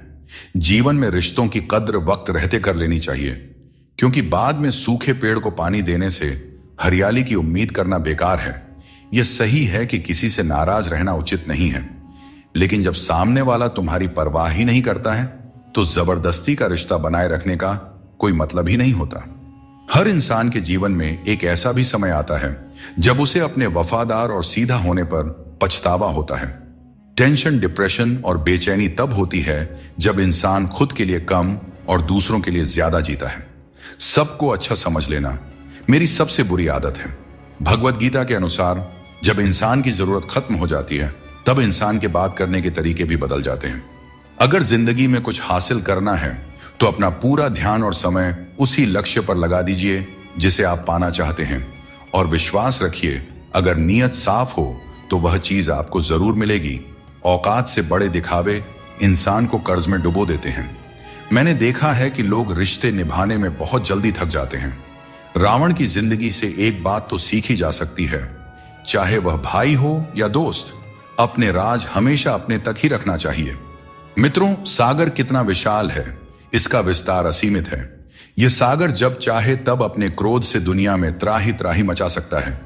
A: जीवन में रिश्तों की कद्र वक्त रहते कर लेनी चाहिए, क्योंकि बाद में सूखे पेड़ को पानी देने से हरियाली की उम्मीद करना बेकार है। यह सही है कि किसी से नाराज रहना उचित नहीं है, लेकिन जब सामने वाला तुम्हारी परवाह ही नहीं करता है तो जबरदस्ती का रिश्ता बनाए रखने का कोई मतलब ही नहीं होता। हर इंसान के जीवन में एक ऐसा भी समय आता है जब उसे अपने वफादार और सीधा होने पर पछतावा होता है। टेंशन, डिप्रेशन और बेचैनी तब होती है जब इंसान खुद के लिए कम और दूसरों के लिए ज्यादा जीता है। सबको अच्छा समझ लेना मेरी सबसे बुरी आदत है। भगवत गीता के अनुसार जब इंसान की जरूरत खत्म हो जाती है तब इंसान के बात करने के तरीके भी बदल जाते हैं। अगर जिंदगी में कुछ हासिल करना है तो अपना पूरा ध्यान और समय उसी लक्ष्य पर लगा दीजिए जिसे आप पाना चाहते हैं, और विश्वास रखिए अगर नीयत साफ हो तो वह चीज आपको जरूर मिलेगी। औकात से बड़े दिखावे इंसान को कर्ज में डुबो देते हैं। मैंने देखा है कि लोग रिश्ते निभाने में बहुत जल्दी थक जाते हैं। रावण की जिंदगी से एक बात तो सीखी जा सकती है, चाहे वह भाई हो या दोस्त, अपने राज हमेशा अपने तक ही रखना चाहिए। मित्रों, सागर कितना विशाल है, इसका विस्तार असीमित है। यह सागर जब चाहे तब अपने क्रोध से दुनिया में त्राही त्राही मचा सकता है।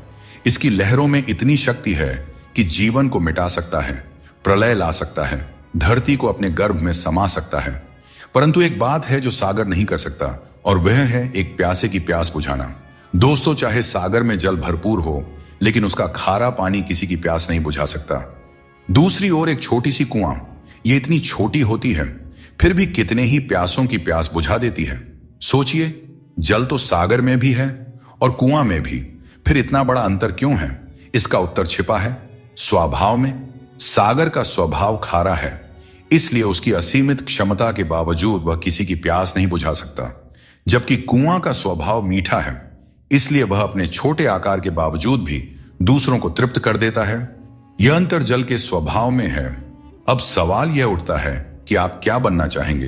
A: इसकी लहरों में इतनी शक्ति है कि जीवन को मिटा सकता है, प्रलय ला सकता है, धरती को अपने गर्भ में समा सकता है। परंतु एक बात है जो सागर नहीं कर सकता, और वह है एक प्यासे की प्यास बुझाना। दोस्तों, चाहे सागर में जल भरपूर हो, लेकिन उसका खारा पानी किसी की प्यास नहीं बुझा सकता। दूसरी ओर एक छोटी सी कुआं, ये इतनी छोटी होती है फिर भी कितने ही प्यासों की प्यास बुझा देती है। सोचिए, जल तो सागर में भी है और कुआं में भी, फिर इतना बड़ा अंतर क्यों है? इसका उत्तर छिपा है स्वभाव में। सागर का स्वभाव खारा है, इसलिए उसकी असीमित क्षमता के बावजूद वह किसी की प्यास नहीं बुझा सकता, जबकि कुआं का स्वभाव मीठा है, इसलिए वह अपने छोटे आकार के बावजूद भी दूसरों को तृप्त कर देता है। यह अंतर जल के स्वभाव में है। अब सवाल यह उठता है कि आप क्या बनना चाहेंगे?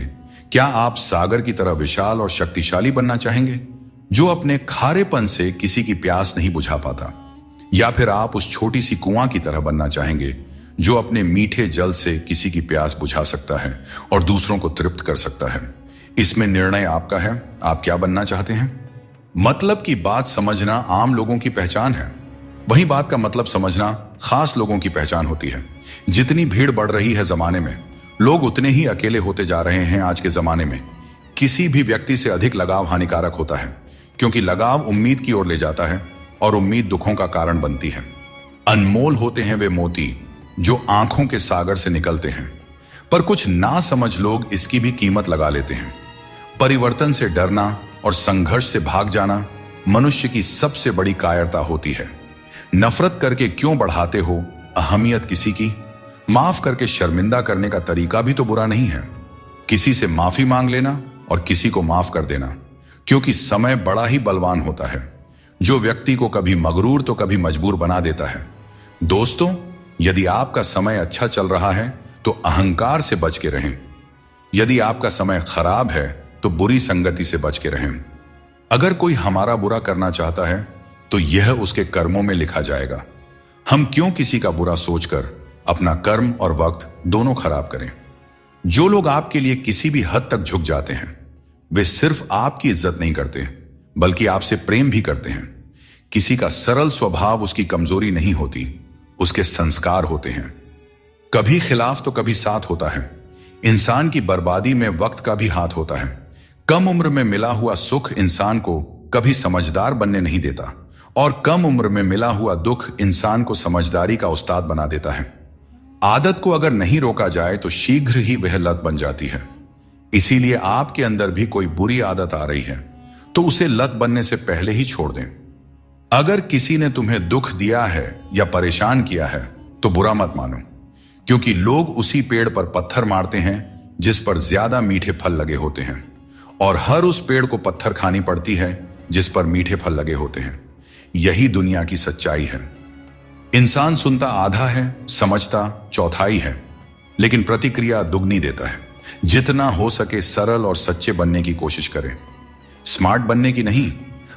A: क्या आप सागर की तरह विशाल और शक्तिशाली बनना चाहेंगे, जो अपने खारेपन से किसी की प्यास नहीं बुझा पाता, या फिर आप उस छोटी सी कुआं की तरह बनना चाहेंगे जो अपने मीठे जल से किसी की प्यास बुझा सकता है और दूसरों को तृप्त कर सकता है? इसमें निर्णय आपका है। आप क्या बनना चाहते हैं? मतलब की बात समझना आम लोगों की पहचान है, वही बात का मतलब समझना खास लोगों की पहचान होती है। जितनी भीड़ बढ़ रही है जमाने में, लोग उतने ही अकेले होते जा रहे हैं। आज के जमाने में किसी भी व्यक्ति से अधिक लगाव हानिकारक होता है, क्योंकि लगाव उम्मीद की ओर ले जाता है और उम्मीद दुखों का कारण बनती है। अनमोल होते हैं वे मोती जो आंखों के सागर से निकलते हैं, पर कुछ ना समझ लोग इसकी भी कीमत लगा लेते हैं। परिवर्तन से डरना और संघर्ष से भाग जाना मनुष्य की सबसे बड़ी कायरता होती है। नफरत करके क्यों बढ़ाते हो अहमियत किसी की? माफ करके शर्मिंदा करने का तरीका भी तो बुरा नहीं है। किसी से माफी मांग लेना और किसी को माफ कर देना, क्योंकि समय बड़ा ही बलवान होता है, जो व्यक्ति को कभी मगरूर तो कभी मजबूर बना देता है। दोस्तों, यदि आपका समय अच्छा चल रहा है तो अहंकार से बच के रहें। यदि आपका समय खराब है तो बुरी संगति से बच के रहें। अगर कोई हमारा बुरा करना चाहता है तो यह उसके कर्मों में लिखा जाएगा। हम क्यों किसी का बुरा सोचकर अपना कर्म और वक्त दोनों खराब करें? जो लोग आपके लिए किसी भी हद तक झुक जाते हैं, वे सिर्फ आपकी इज्जत नहीं करते, बल्कि आपसे प्रेम भी करते हैं। किसी का सरल स्वभाव उसकी कमजोरी नहीं होती, उसके संस्कार होते हैं। कभी खिलाफ तो कभी साथ होता है। इंसान की बर्बादी में वक्त का भी हाथ होता है। कम उम्र में मिला हुआ सुख इंसान को कभी समझदार बनने नहीं देता, और कम उम्र में मिला हुआ दुख इंसान को समझदारी का उस्ताद बना देता है। आदत को अगर नहीं रोका जाए तो शीघ्र ही वह लत बन जाती है। इसीलिए आपके अंदर भी कोई बुरी आदत आ रही है तो उसे लत बनने से पहले ही छोड़ दें। अगर किसी ने तुम्हें दुख दिया है या परेशान किया है तो बुरा मत मानो, क्योंकि लोग उसी पेड़ पर पत्थर मारते हैं जिस पर ज्यादा मीठे फल लगे होते हैं, और हर उस पेड़ को पत्थर खानी पड़ती है जिस पर मीठे फल लगे होते हैं। यही दुनिया की सच्चाई है। इंसान सुनता आधा है, समझता चौथाई है, लेकिन प्रतिक्रिया दुगनी देता है। जितना हो सके सरल और सच्चे बनने की कोशिश करें। स्मार्ट बनने की नहीं,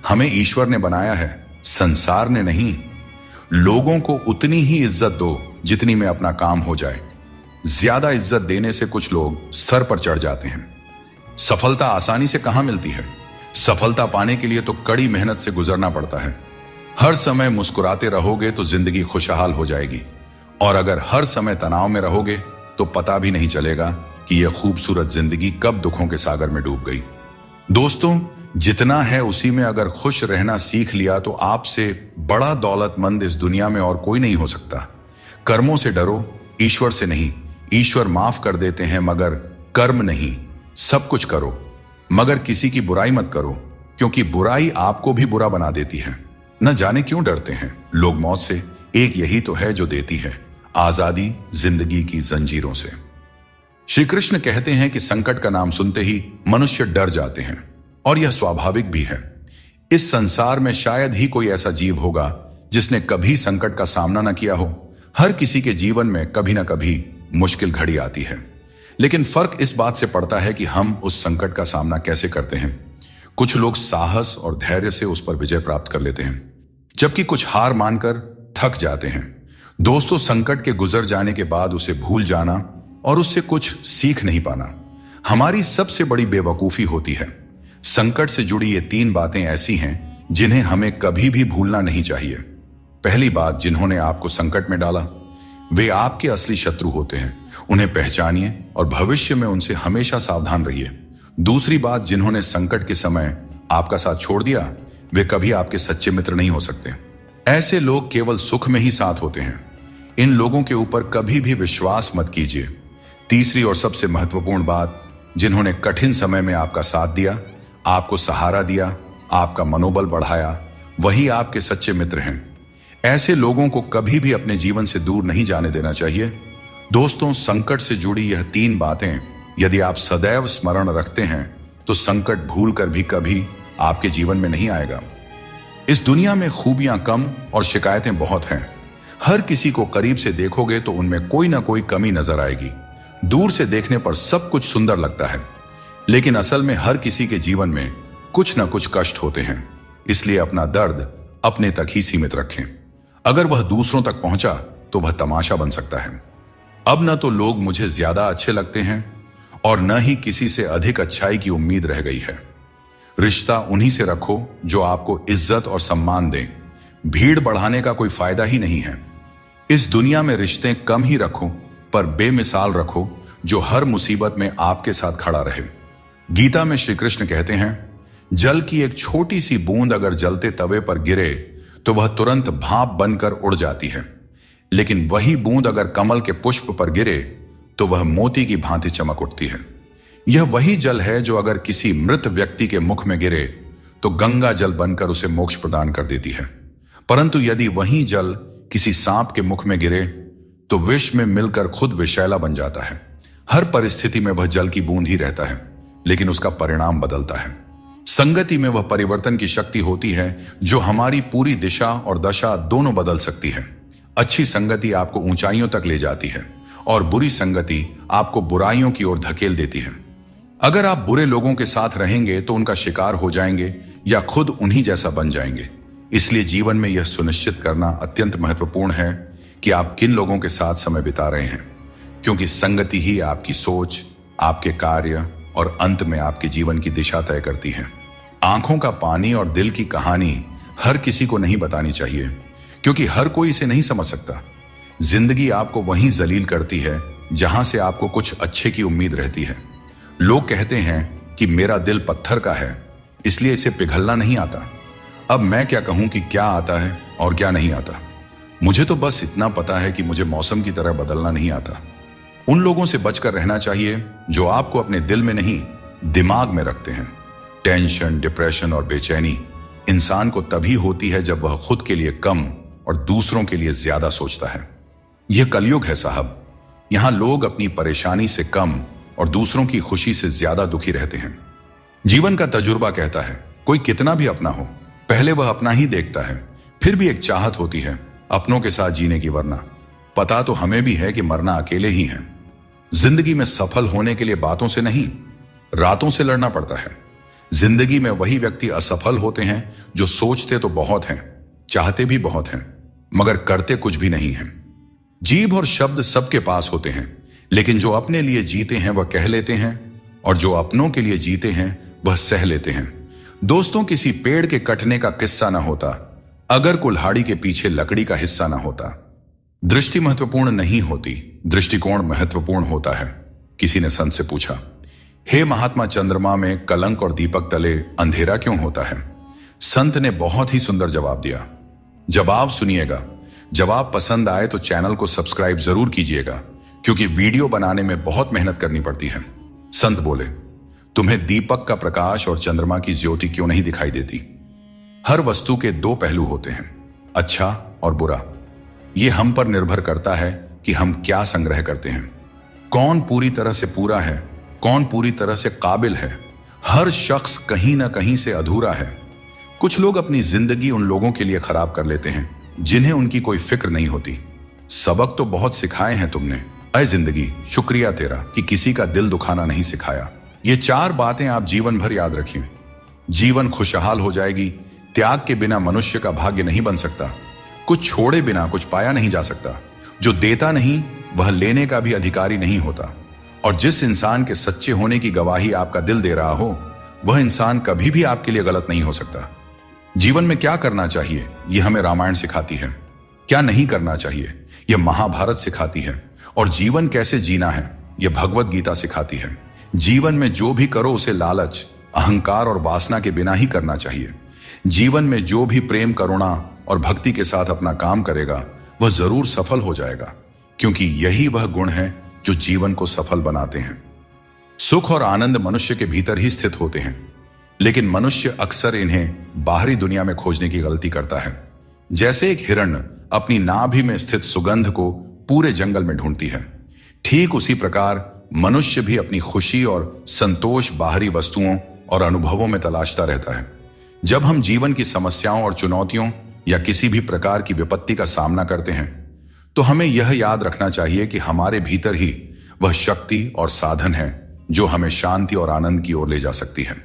A: हमें ईश्वर ने बनाया है, संसार ने नहीं। लोगों को उतनी ही इज्जत दो जितनी में अपना काम हो जाए। ज्यादा इज्जत देने से कुछ लोग सर पर चढ़ जाते हैं। सफलता आसानी से कहां मिलती है? सफलता पाने के लिए तो कड़ी मेहनत से गुजरना पड़ता है। हर समय मुस्कुराते रहोगे तो जिंदगी खुशहाल हो जाएगी, और अगर हर समय तनाव में रहोगे तो पता भी नहीं चलेगा कि यह खूबसूरत जिंदगी कब दुखों के सागर में डूब गई। दोस्तों, जितना है उसी में अगर खुश रहना सीख लिया तो आपसे बड़ा दौलतमंद इस दुनिया में और कोई नहीं हो सकता। कर्मों से डरो, ईश्वर से नहीं। ईश्वर माफ कर देते हैं मगर कर्म नहीं। सब कुछ करो मगर किसी की बुराई मत करो, क्योंकि बुराई आपको भी बुरा बना देती है। न जाने क्यों डरते हैं लोग मौत से। एक यही तो है जो देती है आजादी जिंदगी की जंजीरों से। श्री कृष्ण कहते हैं कि संकट का नाम सुनते ही मनुष्य डर जाते हैं, और यह स्वाभाविक भी है। इस संसार में शायद ही कोई ऐसा जीव होगा जिसने कभी संकट का सामना न किया हो। हर किसी के जीवन में कभी ना कभी मुश्किल घड़ी आती है, लेकिन फर्क इस बात से पड़ता है कि हम उस संकट का सामना कैसे करते हैं। कुछ लोग साहस और धैर्य से उस पर विजय प्राप्त कर लेते हैं, जबकि कुछ हार मानकर थक जाते हैं। दोस्तों, संकट के गुजर जाने के बाद उसे भूल जाना और उससे कुछ सीख नहीं पाना हमारी सबसे बड़ी बेवकूफी होती है। संकट से जुड़ी ये 3 बातें ऐसी हैं जिन्हें हमें कभी भी भूलना नहीं चाहिए। पहली बात, जिन्होंने आपको संकट में डाला वे आपके असली शत्रु होते हैं। उन्हें पहचानिए और भविष्य में उनसे हमेशा सावधान रहिए। दूसरी बात, जिन्होंने संकट के समय आपका साथ छोड़ दिया वे कभी आपके सच्चे मित्र नहीं हो सकते। ऐसे लोग केवल सुख में ही साथ होते हैं। इन लोगों के ऊपर कभी भी विश्वास मत कीजिए। तीसरी और सबसे महत्वपूर्ण बात, जिन्होंने कठिन समय में आपका साथ दिया, आपको सहारा दिया, आपका मनोबल बढ़ाया, वही आपके सच्चे मित्र हैं। ऐसे लोगों को कभी भी अपने जीवन से दूर नहीं जाने देना चाहिए। दोस्तों, संकट से जुड़ी यह 3 बातें यदि आप सदैव स्मरण रखते हैं तो संकट भूलकर भी कभी आपके जीवन में नहीं आएगा। इस दुनिया में खूबियां कम और शिकायतें बहुत हैं। हर किसी को करीब से देखोगे तो उनमें कोई ना कोई कमी नजर आएगी। दूर से देखने पर सब कुछ सुंदर लगता है, लेकिन असल में हर किसी के जीवन में कुछ ना कुछ कष्ट होते हैं। इसलिए अपना दर्द अपने तक ही सीमित रखें। अगर वह दूसरों तक पहुंचा तो वह तमाशा बन सकता है। अब न तो लोग मुझे ज्यादा अच्छे लगते हैं और न ही किसी से अधिक अच्छाई की उम्मीद रह गई है। रिश्ता उन्हीं से रखो जो आपको इज्जत और सम्मान दें। भीड़ बढ़ाने का कोई फायदा ही नहीं है। इस दुनिया में रिश्ते कम ही रखो, पर बेमिसाल रखो जो हर मुसीबत में आपके साथ खड़ा रहे। गीता में श्री कृष्ण कहते हैं, जल की एक छोटी सी बूंद अगर जलते तवे पर गिरे तो वह तुरंत भाप बनकर उड़ जाती है, लेकिन वही बूंद अगर कमल के पुष्प पर गिरे तो वह मोती की भांति चमक उठती है। यह वही जल है जो अगर किसी मृत व्यक्ति के मुख में गिरे तो गंगा जल बनकर उसे मोक्ष प्रदान कर देती है, परंतु यदि वही जल किसी सांप के मुख में गिरे तो विष में मिलकर खुद विषैला बन जाता है। हर परिस्थिति में वह जल की बूंद ही रहता है, लेकिन उसका परिणाम बदलता है। संगति में वह परिवर्तन की शक्ति होती है जो हमारी पूरी दिशा और दशा दोनों बदल सकती है। अच्छी संगति आपको ऊंचाइयों तक ले जाती है और बुरी संगति आपको बुराइयों की ओर धकेल देती है। अगर आप बुरे लोगों के साथ रहेंगे तो उनका शिकार हो जाएंगे या खुद उन्हीं जैसा बन जाएंगे। इसलिए जीवन में यह सुनिश्चित करना अत्यंत महत्वपूर्ण है कि आप किन लोगों के साथ समय बिता रहे हैं, क्योंकि संगति ही आपकी सोच, आपके कार्य और अंत में आपके जीवन की दिशा तय करती है। आंखों का पानी और दिल की कहानी हर किसी को नहीं बतानी चाहिए, क्योंकि हर कोई इसे नहीं समझ सकता। जिंदगी आपको वहीं जलील करती है जहां से आपको कुछ अच्छे की उम्मीद रहती है। लोग कहते हैं कि मेरा दिल पत्थर का है, इसलिए इसे पिघलना नहीं आता। अब मैं क्या कहूं कि क्या आता है और क्या नहीं आता। मुझे तो बस इतना पता है कि मुझे मौसम की तरह बदलना नहीं आता। उन लोगों से बचकर रहना चाहिए जो आपको अपने दिल में नहीं दिमाग में रखते हैं। टेंशन, डिप्रेशन और बेचैनी इंसान को तभी होती है जब वह खुद के लिए कम और दूसरों के लिए ज्यादा सोचता है। यह कलयुग है साहब। यहां लोग अपनी परेशानी से कम और दूसरों की खुशी से ज्यादा दुखी रहते हैं। जीवन का तजुर्बा कहता है, कोई कितना भी अपना हो, पहले वह अपना ही देखता है, फिर भी एक चाहत होती है अपनों के साथ जीने की, वरना पता तो हमें भी है कि मरना अकेले ही है। जिंदगी में सफल होने के लिए बातों से नहीं, रातों से लड़ना पड़ता है। जिंदगी में वही व्यक्ति असफल होते हैं जो सोचते तो बहुत हैं, चाहते भी बहुत हैं, मगर करते कुछ भी नहीं हैं। जीभ और शब्द सबके पास होते हैं, लेकिन जो अपने लिए जीते हैं वह कह लेते हैं, और जो अपनों के लिए जीते हैं वह सह लेते हैं। दोस्तों, किसी पेड़ के कटने का किस्सा ना होता अगर कुल्हाड़ी के पीछे लकड़ी का हिस्सा ना होता। दृष्टि महत्वपूर्ण नहीं होती, दृष्टिकोण महत्वपूर्ण होता है। किसी ने संत से पूछा, हे महात्मा, चंद्रमा में कलंक और दीपक तले अंधेरा क्यों होता है? संत ने बहुत ही सुंदर जवाब दिया। जवाब सुनिएगा। जवाब पसंद आए तो चैनल को सब्सक्राइब जरूर कीजिएगा, क्योंकि वीडियो बनाने में बहुत मेहनत करनी पड़ती है। संत बोले, तुम्हें दीपक का प्रकाश और चंद्रमा की ज्योति क्यों नहीं दिखाई देती? हर वस्तु के दो पहलू होते हैं, अच्छा और बुरा। यह हम पर निर्भर करता है कि हम क्या संग्रह करते हैं। कौन पूरी तरह से पूरा है, कौन पूरी तरह से काबिल है। हर शख्स कहीं ना कहीं से अधूरा है। कुछ लोग अपनी जिंदगी उन लोगों के लिए खराब कर लेते हैं जिन्हें उनकी कोई फिक्र नहीं होती। सबक तो बहुत सिखाए हैं तुमने, अय जिंदगी, शुक्रिया तेरा कि किसी का दिल दुखाना नहीं सिखाया। ये 4 बातें आप जीवन भर याद रखें। जीवन खुशहाल हो जाएगी। त्याग के बिना मनुष्य का भाग्य नहीं बन सकता। कुछ छोड़े बिना कुछ पाया नहीं जा सकता। जो देता नहीं वह लेने का भी अधिकारी नहीं होता। और जिस इंसान के सच्चे होने की गवाही आपका दिल दे रहा हो, वह इंसान कभी भी आपके लिए गलत नहीं हो सकता। जीवन में क्या करना चाहिए यह हमें रामायण सिखाती है। क्या नहीं करना चाहिए यह महाभारत सिखाती है। और जीवन कैसे जीना है यह भगवत गीता सिखाती है। जीवन में जो भी करो उसे लालच, अहंकार और वासना के बिना ही करना चाहिए। जीवन में जो भी प्रेम, करुणा और भक्ति के साथ अपना काम करेगा वह जरूर सफल हो जाएगा, क्योंकि यही वह गुण है जो जीवन को सफल बनाते हैं। सुख और आनंद मनुष्य के भीतर ही स्थित होते हैं, लेकिन मनुष्य अक्सर इन्हें बाहरी दुनिया में खोजने की गलती करता है। जैसे एक हिरण अपनी नाभि में स्थित सुगंध को पूरे जंगल में ढूंढती है, ठीक उसी प्रकार मनुष्य भी अपनी खुशी और संतोष बाहरी वस्तुओं और अनुभवों में तलाशता रहता है। जब हम जीवन की समस्याओं और चुनौतियों या किसी भी प्रकार की विपत्ति का सामना करते हैं, तो हमें यह याद रखना चाहिए कि हमारे भीतर ही वह शक्ति और साधन है जो हमें शांति और आनंद की ओर ले जा सकती है।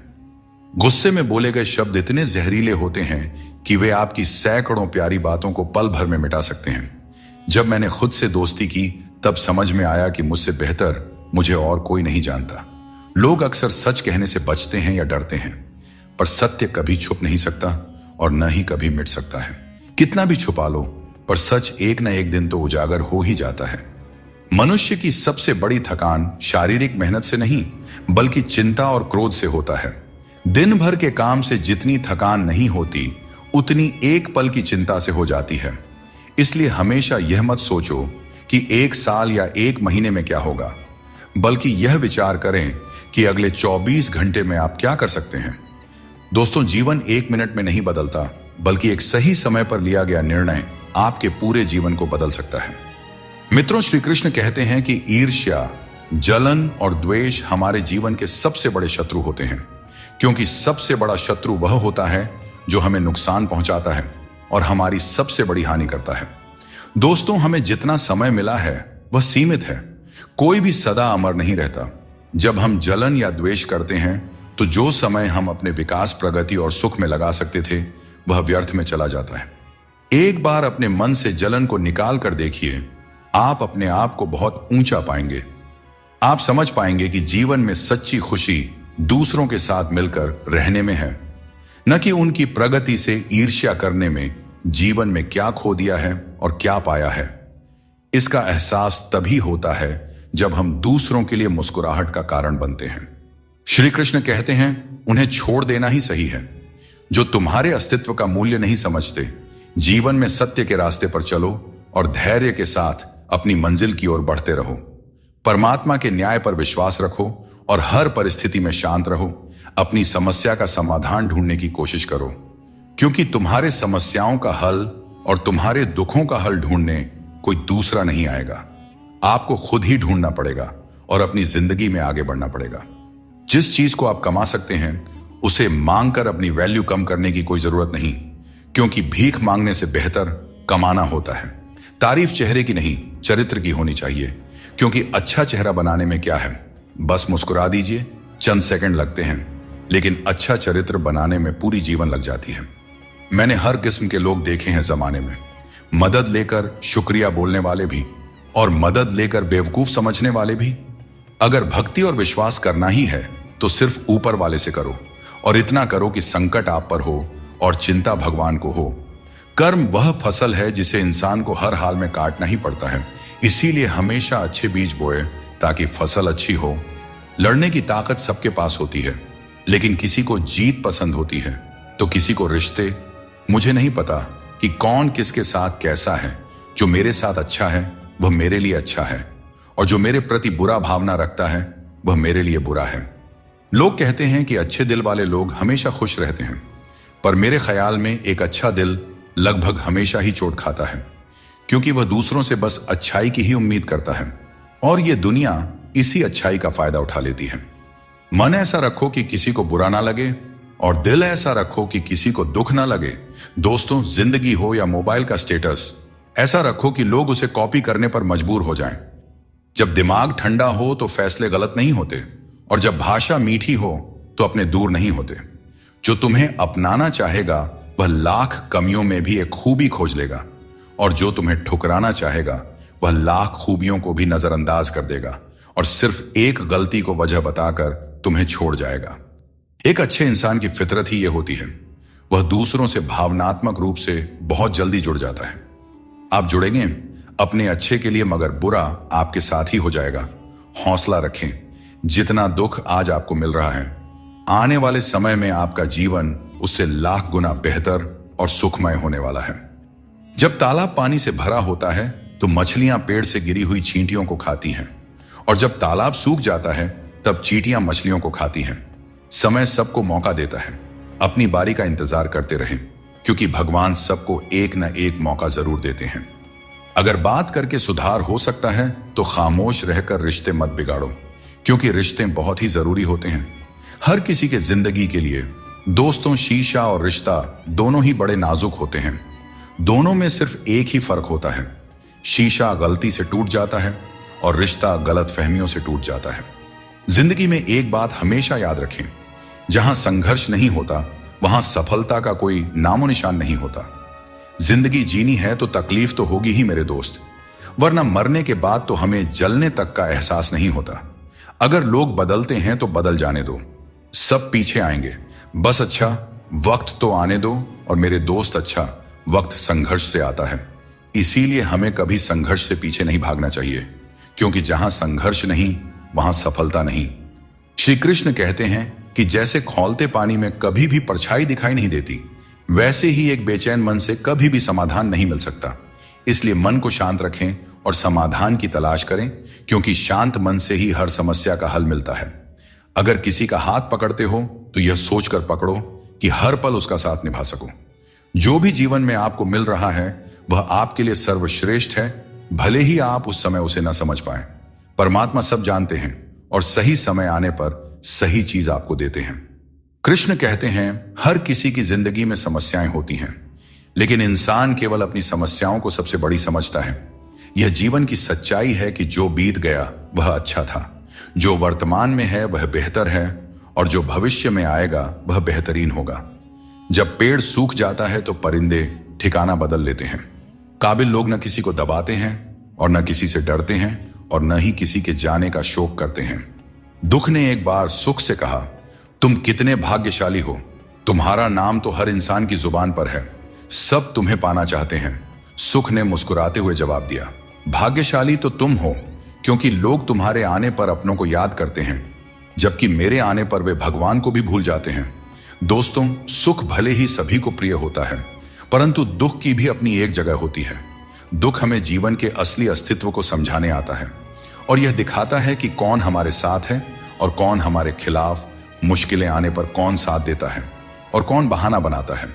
A: गुस्से में बोले गए शब्द इतने जहरीले होते हैं कि वे आपकी सैकड़ों प्यारी बातों को पल भर में मिटा सकते हैं। जब मैंने खुद से दोस्ती की तब समझ में आया कि मुझसे बेहतर मुझे और कोई नहीं जानता। लोग अक्सर सच कहने से बचते हैं या डरते हैं, पर सत्य कभी छुप नहीं सकता और न ही कभी मिट सकता है। कितना भी छुपा लो, पर सच एक न एक दिन तो उजागर हो ही जाता है। मनुष्य की सबसे बड़ी थकान शारीरिक मेहनत से नहीं, बल्कि चिंता और क्रोध से होता है। दिन भर के काम से जितनी थकान नहीं होती, उतनी एक पल की चिंता से हो जाती है। इसलिए हमेशा यह मत सोचो कि 1 साल या 1 महीने में क्या होगा, बल्कि यह विचार करें कि अगले 24 घंटे में आप क्या कर सकते हैं। दोस्तों, जीवन 1 मिनट में नहीं बदलता, बल्कि एक सही समय पर लिया गया निर्णय आपके पूरे जीवन को बदल सकता है। मित्रों, श्री कृष्ण कहते हैं कि ईर्ष्या, जलन और द्वेष हमारे जीवन के सबसे बड़े शत्रु होते हैं, क्योंकि सबसे बड़ा शत्रु वह होता है जो हमें नुकसान पहुंचाता है और हमारी सबसे बड़ी हानि करता है। दोस्तों, हमें जितना समय मिला है वह सीमित है। कोई भी सदा अमर नहीं रहता। जब हम जलन या द्वेष करते हैं तो जो समय हम अपने विकास, प्रगति और सुख में लगा सकते थे वह व्यर्थ में चला जाता है। एक बार अपने मन से जलन को निकाल कर देखिए, आप अपने आप को बहुत ऊंचा पाएंगे। आप समझ पाएंगे कि जीवन में सच्ची खुशी दूसरों के साथ मिलकर रहने में है, न कि उनकी प्रगति से ईर्ष्या करने में। जीवन में क्या खो दिया है और क्या पाया है, इसका एहसास तभी होता है जब हम दूसरों के लिए मुस्कुराहट का कारण बनते हैं। श्री कृष्ण कहते हैं, उन्हें छोड़ देना ही सही है जो तुम्हारे अस्तित्व का मूल्य नहीं समझते। जीवन में सत्य के रास्ते पर चलो और धैर्य के साथ अपनी मंजिल की ओर बढ़ते रहो। परमात्मा के न्याय पर विश्वास रखो और हर परिस्थिति में शांत रहो। अपनी समस्या का समाधान ढूंढने की कोशिश करो, क्योंकि तुम्हारे समस्याओं का हल और तुम्हारे दुखों का हल ढूंढने कोई दूसरा नहीं आएगा। आपको खुद ही ढूंढना पड़ेगा और अपनी जिंदगी में आगे बढ़ना पड़ेगा। जिस चीज को आप कमा सकते हैं उसे मांगकर अपनी वैल्यू कम करने की कोई जरूरत नहीं, क्योंकि भीख मांगने से बेहतर कमाना होता है। तारीफ चेहरे की नहीं, चरित्र की होनी चाहिए, क्योंकि अच्छा चेहरा बनाने में क्या है, बस मुस्कुरा दीजिए, चंद सेकंड लगते हैं, लेकिन अच्छा चरित्र बनाने में पूरी जीवन लग जाती है। मैंने हर किस्म के लोग देखे हैं जमाने में, मदद लेकर शुक्रिया बोलने वाले भी और मदद लेकर बेवकूफ समझने वाले भी। अगर भक्ति और विश्वास करना ही है तो सिर्फ ऊपर वाले से करो, और इतना करो कि संकट आप पर हो और चिंता भगवान को हो। कर्म वह फसल है जिसे इंसान को हर हाल में काटना ही पड़ता है, इसीलिए हमेशा अच्छे बीज बोए ताकि फसल अच्छी हो। लड़ने की ताकत सबके पास होती है, लेकिन किसी को जीत पसंद होती है तो किसी को रिश्ते। मुझे नहीं पता कि कौन किसके साथ कैसा है। जो मेरे साथ अच्छा है वह मेरे लिए अच्छा है, और जो मेरे प्रति बुरा भावना रखता है वह मेरे लिए बुरा है। लोग कहते हैं कि अच्छे दिल वाले लोग हमेशा खुश रहते हैं, पर मेरे ख्याल में एक अच्छा दिल लगभग हमेशा ही चोट खाता है, क्योंकि वह दूसरों से बस अच्छाई की ही उम्मीद करता है, और यह दुनिया इसी अच्छाई का फायदा उठा लेती है। मन ऐसा रखो कि किसी को बुरा ना लगे, और दिल ऐसा रखो कि किसी को दुख ना लगे। दोस्तों, जिंदगी हो या मोबाइल का स्टेटस, ऐसा रखो कि लोग उसे कॉपी करने पर मजबूर हो जाएं। जब दिमाग ठंडा हो तो फैसले गलत नहीं होते, और जब भाषा मीठी हो तो अपने दूर नहीं होते। जो तुम्हें अपनाना चाहेगा वह लाख कमियों में भी एक खूबी खोज लेगा, और जो तुम्हें ठुकराना चाहेगा वह लाख खूबियों को भी नजरअंदाज कर देगा और सिर्फ एक गलती को वजह बताकर तुम्हें छोड़ जाएगा। एक अच्छे इंसान की फितरत ही यह होती है, वह दूसरों से भावनात्मक रूप से बहुत जल्दी जुड़ जाता है। आप जुड़ेंगे अपने अच्छे के लिए, मगर बुरा आपके साथ ही हो जाएगा। हौसला रखें, जितना दुख आज आपको मिल रहा है, आने वाले समय में आपका जीवन उससे लाख गुना बेहतर और सुखमय होने वाला है। जब तालाब पानी से भरा होता है तो मछलियां पेड़ से गिरी हुई चींटियों को खाती हैं, और जब तालाब सूख जाता है तब चींटियां मछलियों को खाती हैं। समय सबको मौका देता है, अपनी बारी का इंतजार करते रहें, क्योंकि भगवान सबको एक न एक मौका जरूर देते हैं। अगर बात करके सुधार हो सकता है तो खामोश रहकर रिश्ते मत बिगाड़ो, क्योंकि रिश्ते बहुत ही जरूरी होते हैं हर किसी के जिंदगी के लिए। दोस्तों, शीशा और रिश्ता दोनों ही बड़े नाजुक होते हैं। दोनों में सिर्फ एक ही फर्क होता है, शीशा गलती से टूट जाता है और रिश्ता गलत फहमियों से टूट जाता है। जिंदगी में एक बात हमेशा याद रखें, जहां संघर्ष नहीं होता वहां सफलता का कोई नामो निशान नहीं होता। जिंदगी जीनी है तो तकलीफ तो होगी ही मेरे दोस्त, वरना मरने के बाद तो हमें जलने तक का एहसास नहीं होता। अगर लोग बदलते हैं तो बदल जाने दो, सब पीछे आएंगे, बस अच्छा वक्त तो आने दो। और मेरे दोस्त, अच्छा वक्त संघर्ष से आता है, इसीलिए हमें कभी संघर्ष से पीछे नहीं भागना चाहिए, क्योंकि जहां संघर्ष नहीं वहां सफलता नहीं। श्री कृष्ण कहते हैं कि जैसे खौलते पानी में कभी भी परछाई दिखाई नहीं देती, वैसे ही एक बेचैन मन से कभी भी समाधान नहीं मिल सकता। इसलिए मन को शांत रखें और समाधान की तलाश करें, क्योंकि शांत मन से ही हर समस्या का हल मिलता है। अगर किसी का हाथ पकड़ते हो तो यह सोचकर पकड़ो कि हर पल उसका साथ निभा सको। जो भी जीवन में आपको मिल रहा है वह आपके लिए सर्वश्रेष्ठ है, भले ही आप उस समय उसे न समझ पाए। परमात्मा सब जानते हैं और सही समय आने पर सही चीज आपको देते हैं। कृष्ण कहते हैं, हर किसी की जिंदगी में समस्याएं होती हैं, लेकिन इंसान केवल अपनी समस्याओं को सबसे बड़ी समझता है। यह जीवन की सच्चाई है कि जो बीत गया वह अच्छा था, जो वर्तमान में है वह बेहतर है, और जो भविष्य में आएगा वह बेहतरीन होगा। जब पेड़ सूख जाता है तो परिंदे ठिकाना बदल लेते हैं। काबिल लोग न किसी को दबाते हैं और न किसी से डरते हैं और न ही किसी के जाने का शोक करते हैं। दुख ने एक बार सुख से कहा, तुम कितने भाग्यशाली हो, तुम्हारा नाम तो हर इंसान की जुबान पर है, सब तुम्हें पाना चाहते हैं। सुख ने मुस्कुराते हुए जवाब दिया, भाग्यशाली तो तुम हो, क्योंकि लोग तुम्हारे आने पर अपनों को याद करते हैं, जबकि मेरे आने पर वे भगवान को भी भूल जाते हैं। दोस्तों, सुख भले ही सभी को प्रिय होता है, परंतु दुख की भी अपनी एक जगह होती है। दुख हमें जीवन के असली अस्तित्व को समझाने आता है, और यह दिखाता है कि कौन हमारे साथ है और कौन हमारे खिलाफ, मुश्किलें आने पर कौन साथ देता है और कौन बहाना बनाता है।